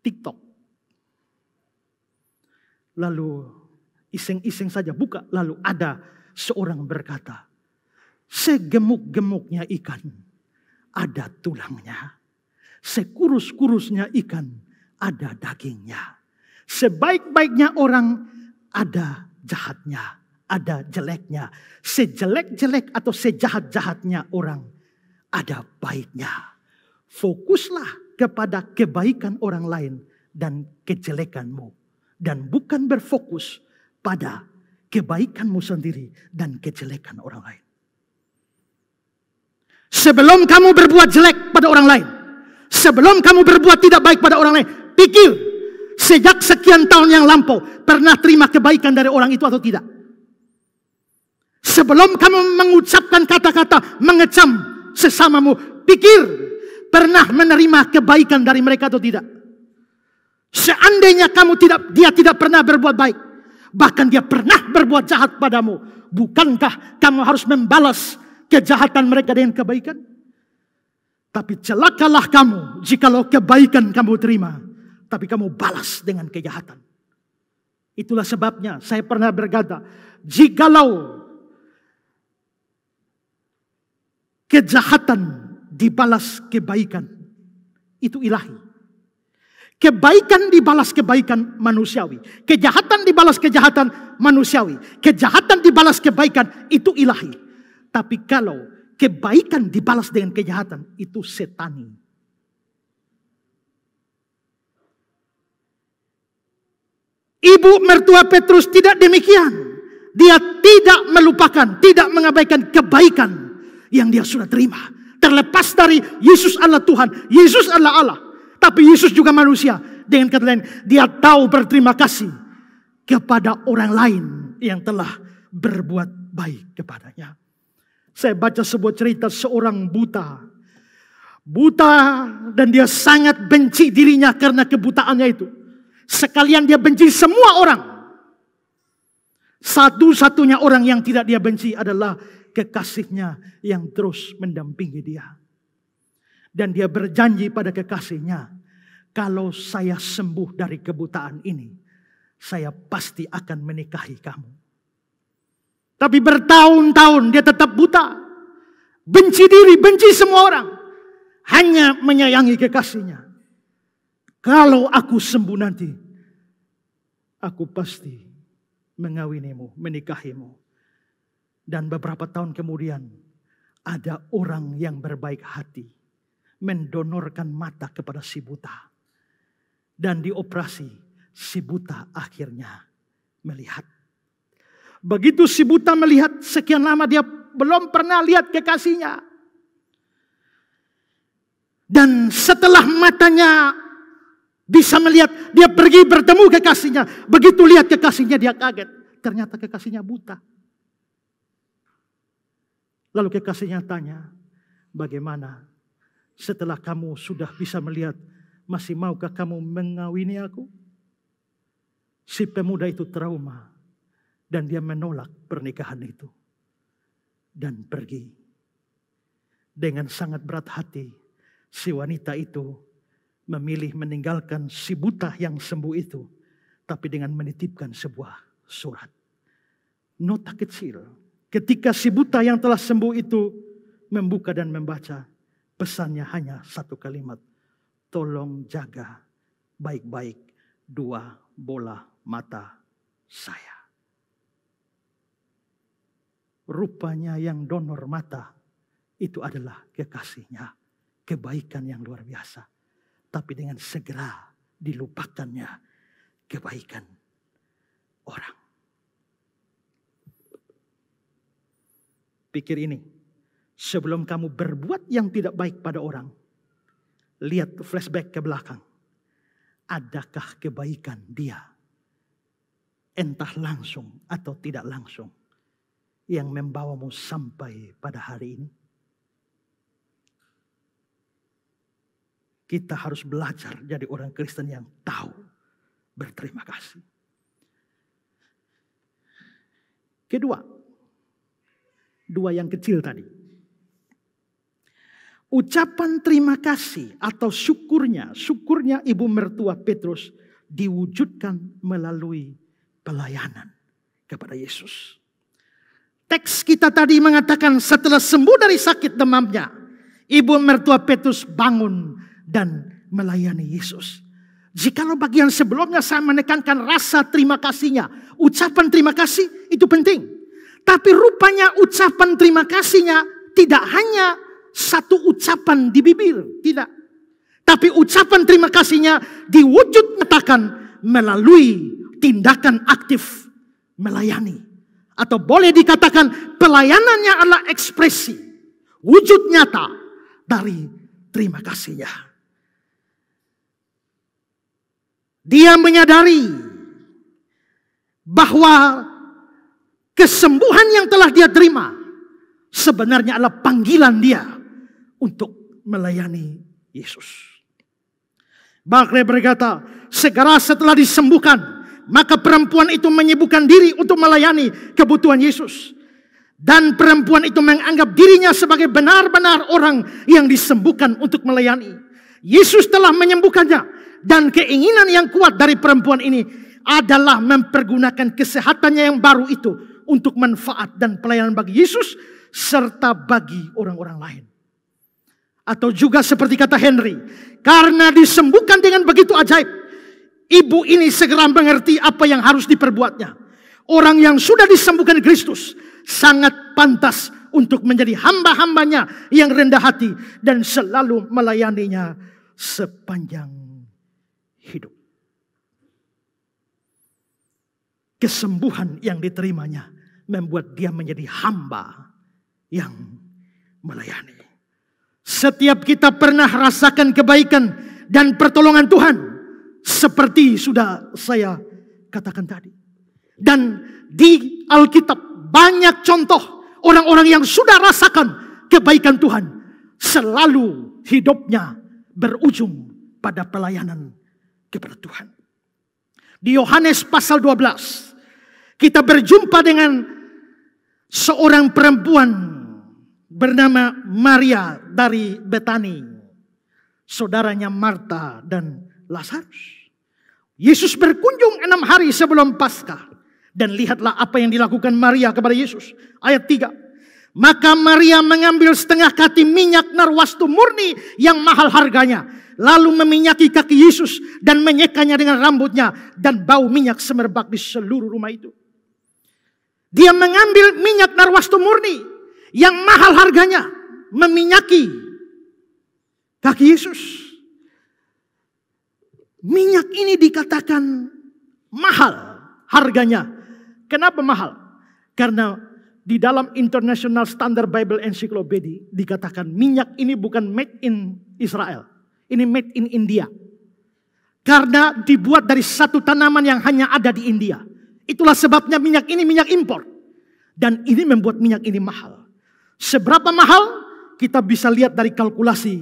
TikTok. Lalu iseng-iseng saja buka, lalu ada seorang berkata, segemuk-gemuknya ikan ada tulangnya, sekurus-kurusnya ikan ada dagingnya, sebaik-baiknya orang ada jahatnya, ada jeleknya, sejelek-jelek atau sejahat-jahatnya orang ada baiknya. Fokuslah kepada kebaikan orang lain dan kejelekanmu, dan bukan berfokus pada kebaikanmu sendiri dan kejelekan orang lain. Sebelum kamu berbuat jelek pada orang lain, sebelum kamu berbuat tidak baik pada orang lain, pikir sejak sekian tahun yang lampau pernah terima kebaikan dari orang itu atau tidak. Sebelum kamu mengucapkan kata-kata mengecam sesamamu, pikir pernah menerima kebaikan dari mereka atau tidak. Seandainya dia tidak pernah berbuat baik, bahkan dia pernah berbuat jahat padamu, bukankah kamu harus membalas kejahatan mereka dengan kebaikan? Tapi celakalah kamu jikalau kebaikan kamu terima, tapi kamu balas dengan kejahatan. Itulah sebabnya saya pernah berkata, jikalau kejahatan dibalas kebaikan, itu ilahi. Kebaikan dibalas kebaikan manusiawi. Kejahatan dibalas kejahatan manusiawi. Kejahatan dibalas kebaikan itu ilahi. Tapi kalau kebaikan dibalas dengan kejahatan itu setani. Ibu mertua Petrus tidak demikian. Dia tidak melupakan, tidak mengabaikan kebaikan yang dia sudah terima. Terlepas dari Yesus adalah Tuhan, Yesus adalah Allah. Tapi Yesus juga manusia. Dengan kata lain, dia tahu berterima kasih kepada orang lain yang telah berbuat baik kepadanya. Saya baca sebuah cerita seorang buta. Buta dan dia sangat benci dirinya karena kebutaannya itu. Sekalian dia benci semua orang. Satu-satunya orang yang tidak dia benci adalah kekasihnya yang terus mendampingi dia. Dan dia berjanji pada kekasihnya, kalau saya sembuh dari kebutaan ini, saya pasti akan menikahi kamu. Tapi bertahun-tahun dia tetap buta. Benci diri, benci semua orang. Hanya menyayangi kekasihnya. Kalau aku sembuh nanti, aku pasti mengawinimu, menikahimu. Dan beberapa tahun kemudian, ada orang yang berbaik hati mendonorkan mata kepada si buta. Dan dioperasi, si buta akhirnya melihat. Begitu si buta melihat, sekian lama dia belum pernah lihat kekasihnya. Dan setelah matanya Bisa melihat dia pergi bertemu kekasihnya. Begitu lihat kekasihnya dia kaget. Ternyata kekasihnya buta. Lalu kekasihnya tanya, bagaimana setelah kamu sudah bisa melihat, masih maukah kamu mengawini aku? Si pemuda itu trauma dan dia menolak pernikahan itu. Dan pergi. Dengan sangat berat hati, si wanita itu memilih meninggalkan si buta yang sembuh itu. Tapi dengan menitipkan sebuah surat. Nota kecil. Ketika si buta yang telah sembuh itu membuka dan membaca. Pesannya hanya satu kalimat. Tolong jaga baik-baik 2 bola mata saya. Rupanya yang donor mata itu adalah kekasihnya. Kebaikan yang luar biasa. Tapi dengan segera dilupakannya kebaikan orang. Pikir ini, sebelum kamu berbuat yang tidak baik pada orang, lihat flashback ke belakang. Adakah kebaikan dia, entah langsung atau tidak langsung, yang membawamu sampai pada hari ini? Kita harus belajar jadi orang Kristen yang tahu berterima kasih. Kedua, 2 yang kecil tadi. Ucapan terima kasih atau syukurnya ibu mertua Petrus diwujudkan melalui pelayanan kepada Yesus. Teks kita tadi mengatakan setelah sembuh dari sakit demamnya, ibu mertua Petrus bangun dan melayani Yesus. Jikalau bagian sebelumnya saya menekankan rasa terima kasihnya, ucapan terima kasih itu penting. Tapi rupanya ucapan terima kasihnya tidak hanya satu ucapan di bibir, tidak. Tapi ucapan terima kasihnya diwujud nyatakan melalui tindakan aktif melayani. Atau boleh dikatakan pelayanannya adalah ekspresi, wujud nyata dari terima kasihnya. Dia menyadari bahwa kesembuhan yang telah dia terima sebenarnya adalah panggilan dia untuk melayani Yesus. Bahkan berkata, segera setelah disembuhkan, maka perempuan itu menyibukkan diri untuk melayani kebutuhan Yesus. Dan perempuan itu menganggap dirinya sebagai benar-benar orang yang disembuhkan untuk melayani. Yesus telah menyembuhkannya. Dan keinginan yang kuat dari perempuan ini adalah mempergunakan kesehatannya yang baru itu untuk manfaat dan pelayanan bagi Yesus serta bagi orang-orang lain. Atau juga seperti kata Henry, karena disembuhkan dengan begitu ajaib, ibu ini segera mengerti apa yang harus diperbuatnya. Orang yang sudah disembuhkan Kristus sangat pantas untuk menjadi hamba-hambanya yang rendah hati dan selalu melayaninya sepanjang hidup. Kesembuhan yang diterimanya membuat dia menjadi hamba yang melayani. Setiap kita pernah rasakan kebaikan dan pertolongan Tuhan seperti sudah saya katakan tadi. Dan di Alkitab banyak contoh orang-orang yang sudah rasakan kebaikan Tuhan selalu hidupnya berujung pada pelayanan kepada Tuhan. Di Yohanes pasal 12 kita berjumpa dengan seorang perempuan bernama Maria dari Betani, saudaranya Marta dan Lazarus. Yesus berkunjung 6 hari sebelum Paskah, dan lihatlah apa yang dilakukan Maria kepada Yesus. Ayat 3. Maka Maria mengambil setengah kati minyak narwastu murni yang mahal harganya, lalu meminyaki kaki Yesus dan menyekanya dengan rambutnya, dan bau minyak semerbak di seluruh rumah itu. Dia mengambil minyak narwastu murni yang mahal harganya, meminyaki kaki Yesus. Minyak ini dikatakan mahal harganya. Kenapa mahal? Karena di dalam International Standard Bible Encyclopedia dikatakan minyak ini bukan made in Israel. Ini made in India. Karena dibuat dari satu tanaman yang hanya ada di India. Itulah sebabnya minyak ini minyak impor. Dan ini membuat minyak ini mahal. Seberapa mahal? Kita bisa lihat dari kalkulasi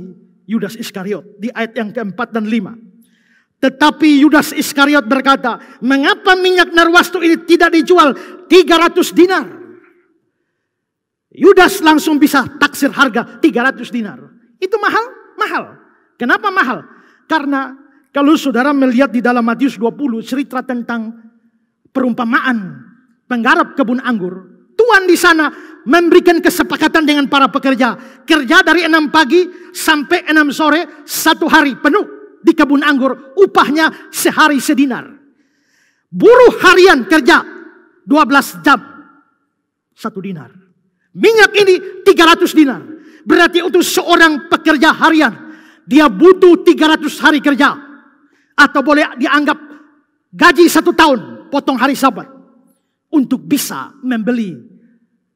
Yudas Iskariot di ayat yang keempat dan 5. Tetapi Yudas Iskariot berkata, mengapa minyak narwastu ini tidak dijual 300 dinar? Yudas langsung bisa taksir harga 300 dinar. Itu mahal? Mahal. Kenapa mahal? Karena kalau saudara melihat di dalam Matius 20 cerita tentang perumpamaan penggarap kebun anggur, Tuhan di sana memberikan kesepakatan dengan para pekerja. Kerja dari 6 pagi sampai 6 sore, 1 hari penuh di kebun anggur. Upahnya sehari sedinar. Buruh harian kerja 12 jam, 1 dinar. Minyak ini 300 dinar. Berarti untuk seorang pekerja harian, dia butuh 300 hari kerja. Atau boleh dianggap gaji 1 tahun, potong hari Sabat. Untuk bisa membeli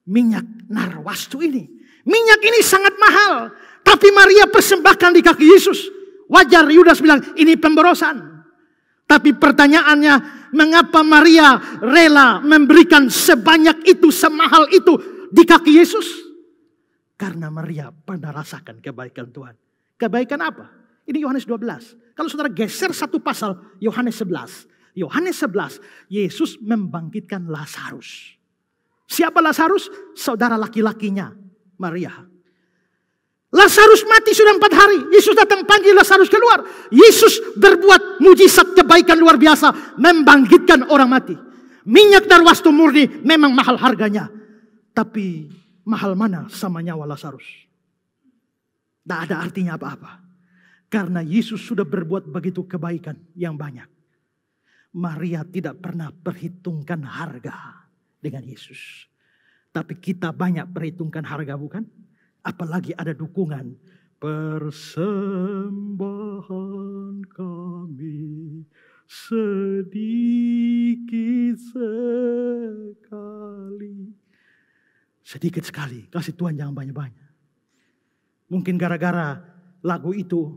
minyak narwastu ini. Minyak ini sangat mahal. Tapi Maria persembahkan di kaki Yesus. Wajar Yudas bilang, ini pemborosan. Tapi pertanyaannya, mengapa Maria rela memberikan sebanyak itu, semahal itu di kaki Yesus? Karena Maria pernah rasakan kebaikan Tuhan. Kebaikan apa? Ini Yohanes 12. Kalau saudara geser satu pasal, Yohanes 11. Yohanes 11, Yesus membangkitkan Lazarus. Siapa Lazarus? Saudara laki-lakinya, Maria. Lazarus mati sudah 4 hari. Yesus datang panggil Lazarus keluar. Yesus berbuat mujizat kebaikan luar biasa. Membangkitkan orang mati. Minyak narwastu murni memang mahal harganya. Tapi mahal mana sama nyawa Lazarus? Tidak ada artinya apa-apa. Karena Yesus sudah berbuat begitu kebaikan yang banyak. Maria tidak pernah perhitungkan harga dengan Yesus. Tapi kita banyak perhitungkan harga, bukan? Apalagi ada dukungan. Persembahan kami sedikit sekali. Sedikit sekali. Kasih Tuhan jangan banyak-banyak. Mungkin gara-gara lagu itu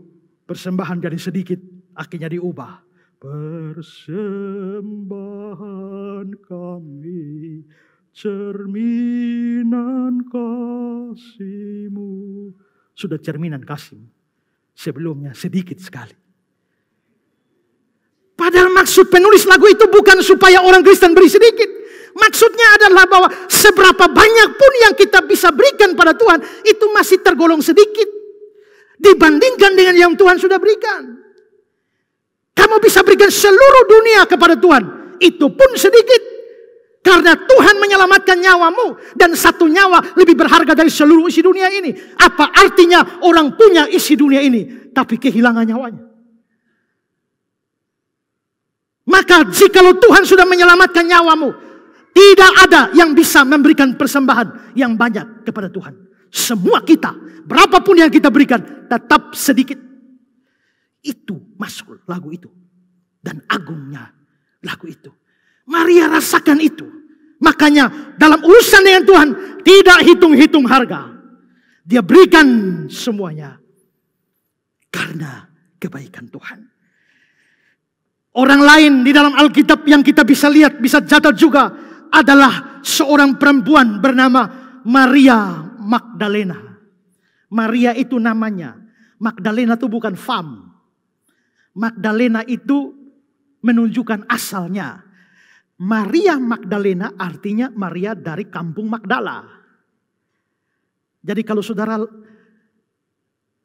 persembahan jadi sedikit, akhirnya diubah. Persembahan kami, cerminan kasih-Mu. Sudah cerminan kasih-Mu. Sebelumnya sedikit sekali. Padahal maksud penulis lagu itu bukan supaya orang Kristen beri sedikit. Maksudnya adalah bahwa seberapa banyak pun yang kita bisa berikan pada Tuhan, itu masih tergolong sedikit dibandingkan dengan yang Tuhan sudah berikan. Kamu bisa berikan seluruh dunia kepada Tuhan, itu pun sedikit. Karena Tuhan menyelamatkan nyawamu, dan 1 nyawa lebih berharga dari seluruh isi dunia ini. Apa artinya orang punya isi dunia ini, tapi kehilangan nyawanya? Maka jikalau Tuhan sudah menyelamatkan nyawamu, tidak ada yang bisa memberikan persembahan yang banyak kepada Tuhan. Semua kita, berapapun yang kita berikan, tetap sedikit. Itu masuk lagu itu. Dan agungnya lagu itu. Maria rasakan itu. Makanya dalam urusan dengan Tuhan, tidak hitung-hitung harga. Dia berikan semuanya. Karena kebaikan Tuhan. Orang lain di dalam Alkitab yang kita bisa lihat, bisa catat juga, adalah seorang perempuan bernama Maria Magdalena. Maria itu namanya. Magdalena itu bukan fam. Magdalena itu menunjukkan asalnya. Maria Magdalena artinya Maria dari kampung Magdala. Jadi kalau saudara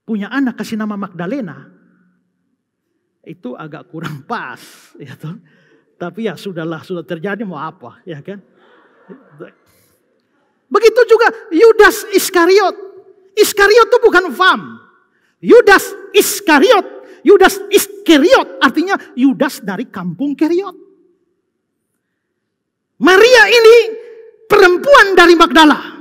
punya anak kasih nama Magdalena, itu agak kurang pas, ya toh. Tapi ya sudahlah, sudah terjadi mau apa, ya kan? Begitu juga Yudas Iskariot. Iskariot itu bukan fam. Yudas Iskariot. Yudas Iskariot artinya Yudas dari kampung Keriot. Maria ini perempuan dari Magdala.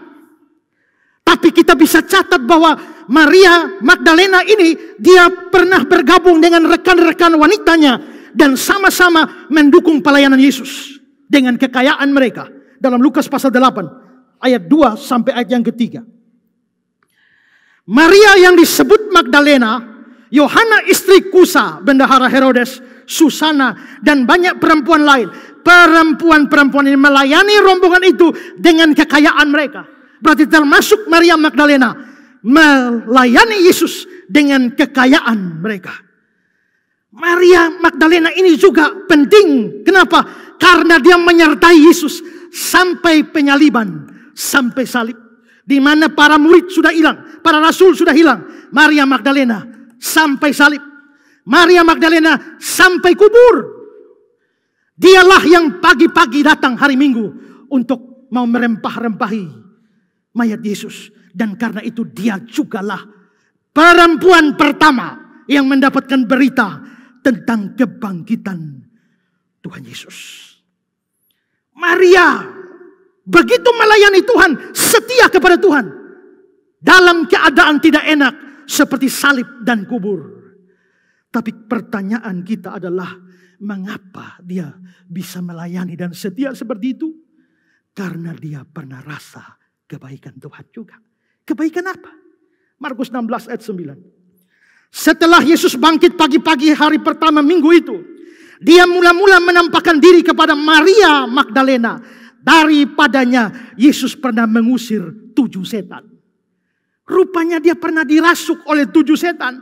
Tapi kita bisa catat bahwa Maria Magdalena ini dia pernah bergabung dengan rekan-rekan wanitanya dan sama-sama mendukung pelayanan Yesus dengan kekayaan mereka. Dalam Lukas pasal 8 ayat 2 sampai ayat yang ketiga. Maria yang disebut Magdalena, Yohana istri Kusa, bendahara Herodes, Susana, dan banyak perempuan lain. Perempuan-perempuan ini melayani rombongan itu dengan kekayaan mereka. Berarti termasuk Maria Magdalena melayani Yesus dengan kekayaan mereka. Maria Magdalena ini juga penting. Kenapa? Karena dia menyertai Yesus sampai penyaliban, sampai salib. Di mana para murid sudah hilang, para rasul sudah hilang. Maria Magdalena sampai salib. Maria Magdalena sampai kubur. Dialah yang pagi-pagi datang hari Minggu untuk mau merempah-rempahi mayat Yesus. Dan karena itu dia jugalah perempuan pertama yang mendapatkan berita tentang kebangkitan Tuhan Yesus. Maria begitu melayani Tuhan, setia kepada Tuhan. Dalam keadaan tidak enak seperti salib dan kubur. Tapi pertanyaan kita adalah, mengapa dia bisa melayani dan setia seperti itu? Karena dia pernah rasa kebaikan Tuhan juga. Kebaikan apa? Markus 16 ayat 9. Setelah Yesus bangkit pagi-pagi hari pertama minggu itu, dia mula-mula menampakkan diri kepada Maria Magdalena. Daripadanya Yesus pernah mengusir 7 setan. Rupanya dia pernah dirasuk oleh 7 setan.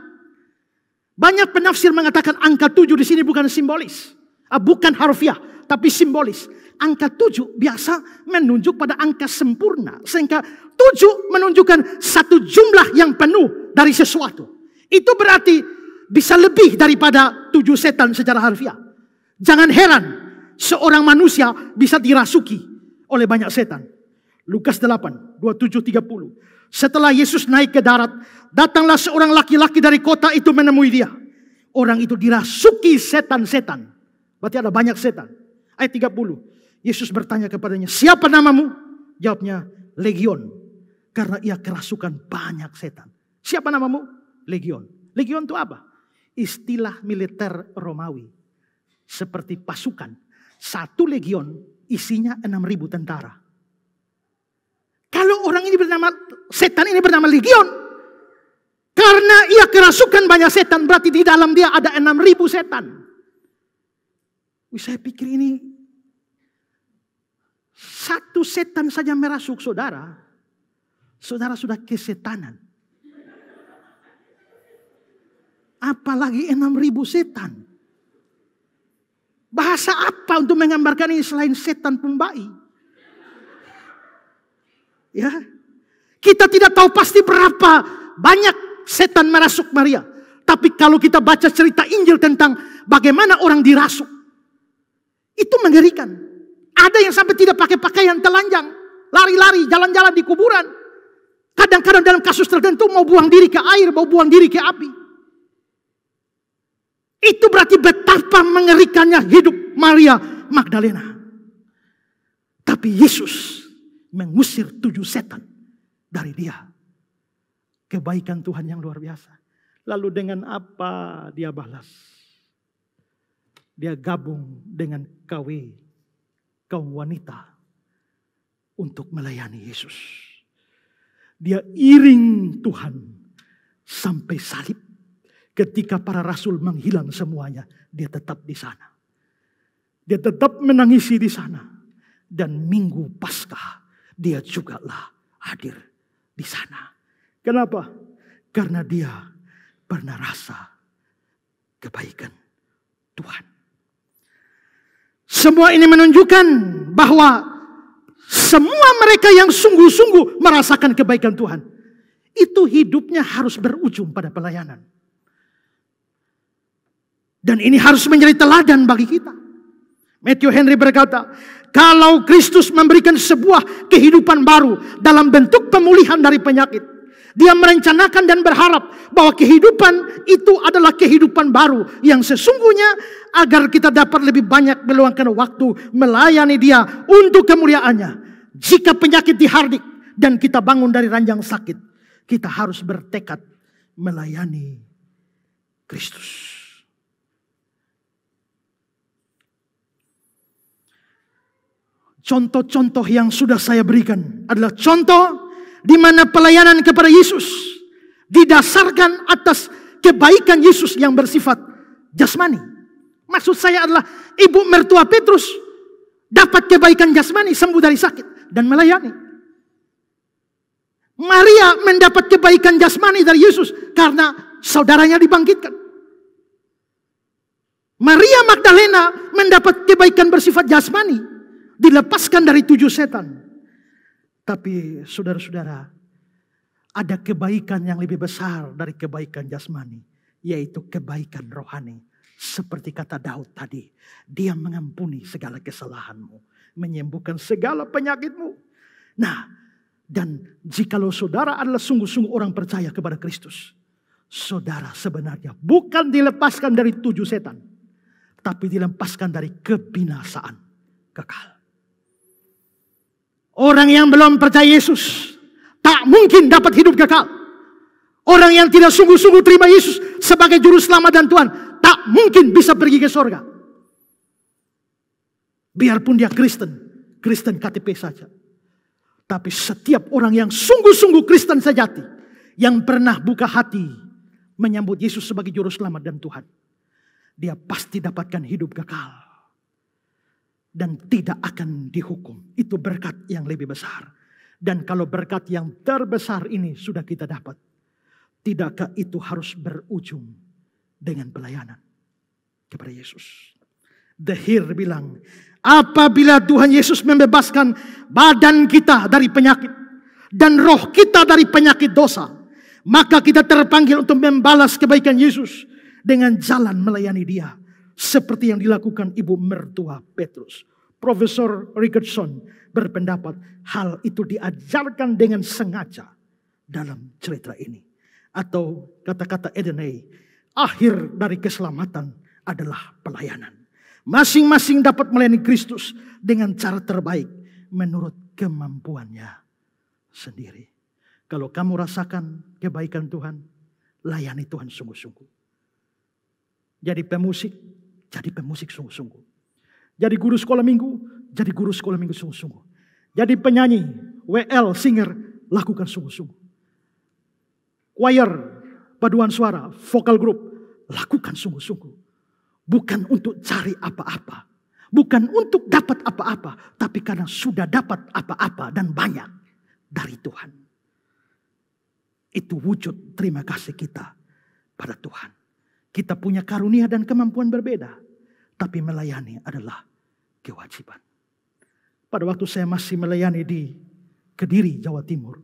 Banyak penafsir mengatakan angka 7 di sini bukan simbolis. Bukan harfiah, tapi simbolis. Angka 7 biasa menunjuk pada angka sempurna. Sehingga 7 menunjukkan satu jumlah yang penuh dari sesuatu. Itu berarti bisa lebih daripada 7 setan secara harfiah. Jangan heran seorang manusia bisa dirasuki oleh banyak setan. Lukas 8, 27-30. Setelah Yesus naik ke darat, datanglah seorang laki-laki dari kota itu menemui dia. Orang itu dirasuki setan-setan. Berarti ada banyak setan. Ayat 30. Yesus bertanya kepadanya, siapa namamu? Jawabnya, Legion. Karena ia kerasukan banyak setan. Siapa namamu? Legion. Legion itu apa? Istilah militer Romawi. Seperti pasukan. 1 legion isinya 6.000 tentara. Kalau orang ini bernama, setan ini bernama Legion, karena ia kerasukan banyak setan, berarti di dalam dia ada 6.000 setan. Saya pikir ini 1 setan saja merasuk saudara, saudara sudah kesetanan. Apalagi 6.000 setan. Bahasa apa untuk menggambarkan ini selain setan pembai? Ya, kita tidak tahu pasti berapa banyak setan merasuk Maria. Tapi kalau kita baca cerita Injil tentang bagaimana orang dirasuk, itu mengerikan. Ada yang sampai tidak pakai pakaian, telanjang, lari-lari, jalan-jalan di kuburan. Kadang-kadang dalam kasus tertentu mau buang diri ke air, mau buang diri ke api. Itu berarti betapa mengerikannya hidup Maria Magdalena. Tapi Yesus mengusir 7 setan dari dia. Kebaikan Tuhan yang luar biasa. Lalu dengan apa dia balas? Dia gabung dengan kaum wanita untuk melayani Yesus. Dia iring Tuhan sampai salib. Ketika para rasul menghilang semuanya, dia tetap di sana. Dia tetap menangisi di sana. Dan minggu Paskah, dia juga lah hadir di sana. Kenapa? Karena dia pernah rasa kebaikan Tuhan. Semua ini menunjukkan bahwa semua mereka yang sungguh-sungguh merasakan kebaikan Tuhan, itu hidupnya harus berujung pada pelayanan. Dan ini harus menjadi teladan bagi kita. Matthew Henry berkata, kalau Kristus memberikan sebuah kehidupan baru dalam bentuk pemulihan dari penyakit, dia merencanakan dan berharap bahwa kehidupan itu adalah kehidupan baru yang sesungguhnya agar kita dapat lebih banyak meluangkan waktu melayani dia untuk kemuliaannya. Jika penyakit dihardik dan kita bangun dari ranjang sakit, kita harus bertekad melayani Kristus. Contoh-contoh yang sudah saya berikan adalah contoh di mana pelayanan kepada Yesus didasarkan atas kebaikan Yesus yang bersifat jasmani, Maksud saya adalah ibu mertua Petrus dapat kebaikan jasmani, sembuh dari sakit dan melayani. Maria mendapat kebaikan jasmani dari Yesus karena saudaranya dibangkitkan. Maria Magdalena mendapat kebaikan bersifat jasmani, dilepaskan dari 7 setan. Tapi saudara-saudara, ada kebaikan yang lebih besar dari kebaikan jasmani, yaitu kebaikan rohani. Seperti kata Daud tadi, Dia mengampuni segala kesalahanmu, menyembuhkan segala penyakitmu. Nah, dan jikalau saudara adalah sungguh-sungguh orang percaya kepada Kristus, saudara sebenarnya bukan dilepaskan dari 7 setan, tapi dilepaskan dari kebinasaan kekal. Orang yang belum percaya Yesus tak mungkin dapat hidup kekal. Orang yang tidak sungguh-sungguh terima Yesus sebagai juru selamat dan Tuhan tak mungkin bisa pergi ke surga. Biarpun dia Kristen KTP saja. Tapi setiap orang yang sungguh-sungguh Kristen sejati, yang pernah buka hati menyambut Yesus sebagai juru selamat dan Tuhan, dia pasti dapatkan hidup kekal dan tidak akan dihukum. Itu berkat yang lebih besar. Dan kalau berkat yang terbesar ini sudah kita dapat, tidakkah itu harus berujung dengan pelayanan kepada Yesus? The Hir bilang, apabila Tuhan Yesus membebaskan badan kita dari penyakit dan roh kita dari penyakit dosa, maka kita terpanggil untuk membalas kebaikan Yesus dengan jalan melayani Dia, seperti yang dilakukan ibu mertua Petrus. Profesor Richardson berpendapat hal itu diajarkan dengan sengaja dalam cerita ini. Atau kata-kata Edenay, akhir dari keselamatan adalah pelayanan. Masing-masing dapat melayani Kristus dengan cara terbaik menurut kemampuannya sendiri. Kalau kamu rasakan kebaikan Tuhan, layani Tuhan sungguh-sungguh. Jadi pemusik sungguh-sungguh. Jadi guru sekolah minggu, jadi guru sekolah minggu sungguh-sungguh. Jadi penyanyi, WL, singer, lakukan sungguh-sungguh. Choir, paduan suara, vokal group, lakukan sungguh-sungguh. Bukan untuk cari apa-apa. Bukan untuk dapat apa-apa. Tapi karena sudah dapat apa-apa dan banyak dari Tuhan. Itu wujud terima kasih kita pada Tuhan. Kita punya karunia dan kemampuan berbeda. Tapi melayani adalah kewajiban. Pada waktu saya masih melayani di Kediri, Jawa Timur,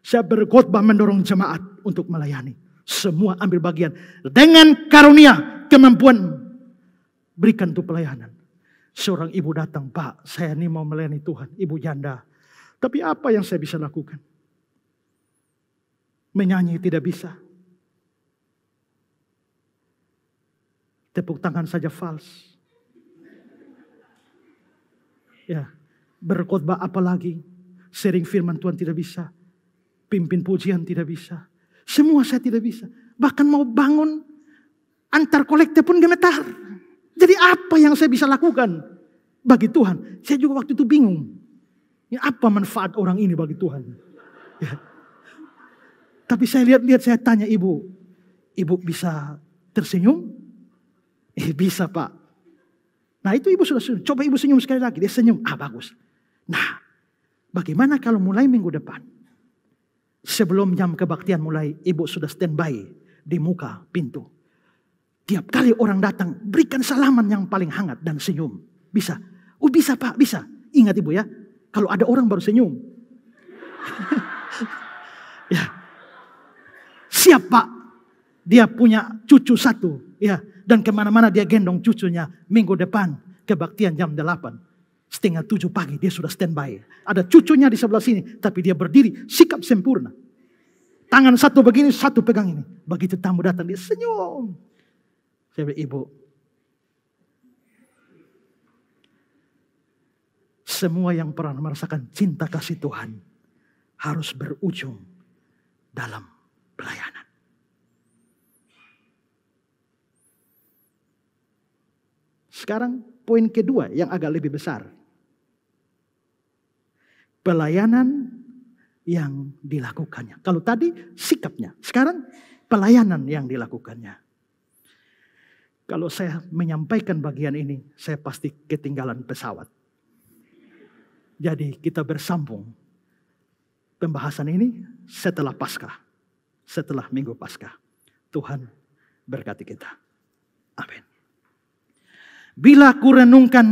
saya berkhotbah mendorong jemaat untuk melayani. Semua ambil bagian. Dengan karunia, kemampuan, berikan untuk pelayanan. Seorang ibu datang, Pak, saya ini mau melayani Tuhan. Ibu janda. Tapi apa yang saya bisa lakukan? Menyanyi tidak bisa. Tepuk tangan saja fals. Ya, berkhotbah apalagi, sharing firman Tuhan tidak bisa, pimpin pujian tidak bisa, semua saya tidak bisa. Bahkan mau bangun antar kolekte pun gemetar. Jadi apa yang saya bisa lakukan bagi Tuhan? Saya juga waktu itu bingung. Ya, apa manfaat orang ini bagi Tuhan? Ya. Tapi saya lihat-lihat, saya tanya ibu bisa tersenyum? Bisa Pak. Nah itu ibu sudah senyum. Coba ibu senyum sekali lagi. Dia senyum. Bagus. Nah bagaimana kalau mulai minggu depan, sebelum jam kebaktian mulai, ibu sudah standby di muka pintu. Tiap kali orang datang, berikan salaman yang paling hangat dan senyum. Bisa? Oh bisa Pak, bisa. Ingat ibu ya, kalau ada orang baru senyum. Ya. Siap Pak. Dia punya cucu 1. Ya. Dan kemana-mana dia gendong cucunya. Minggu depan kebaktian jam 8. Setengah 7 pagi dia sudah standby. Ada cucunya di sebelah sini. Tapi dia berdiri sikap sempurna. Tangan satu begini, satu pegang ini. Begitu tamu datang dia senyum. Saya bilang, ibu. Semua yang pernah merasakan cinta kasih Tuhan harus berujung dalam pelayanan. Sekarang poin kedua yang agak lebih besar. Pelayanan yang dilakukannya. Kalau tadi sikapnya, sekarang pelayanan yang dilakukannya. Kalau saya menyampaikan bagian ini, saya pasti ketinggalan pesawat. Jadi kita bersambung pembahasan ini setelah Paskah. Setelah Minggu Paskah. Tuhan berkati kita. Amin. Bila ku renungkan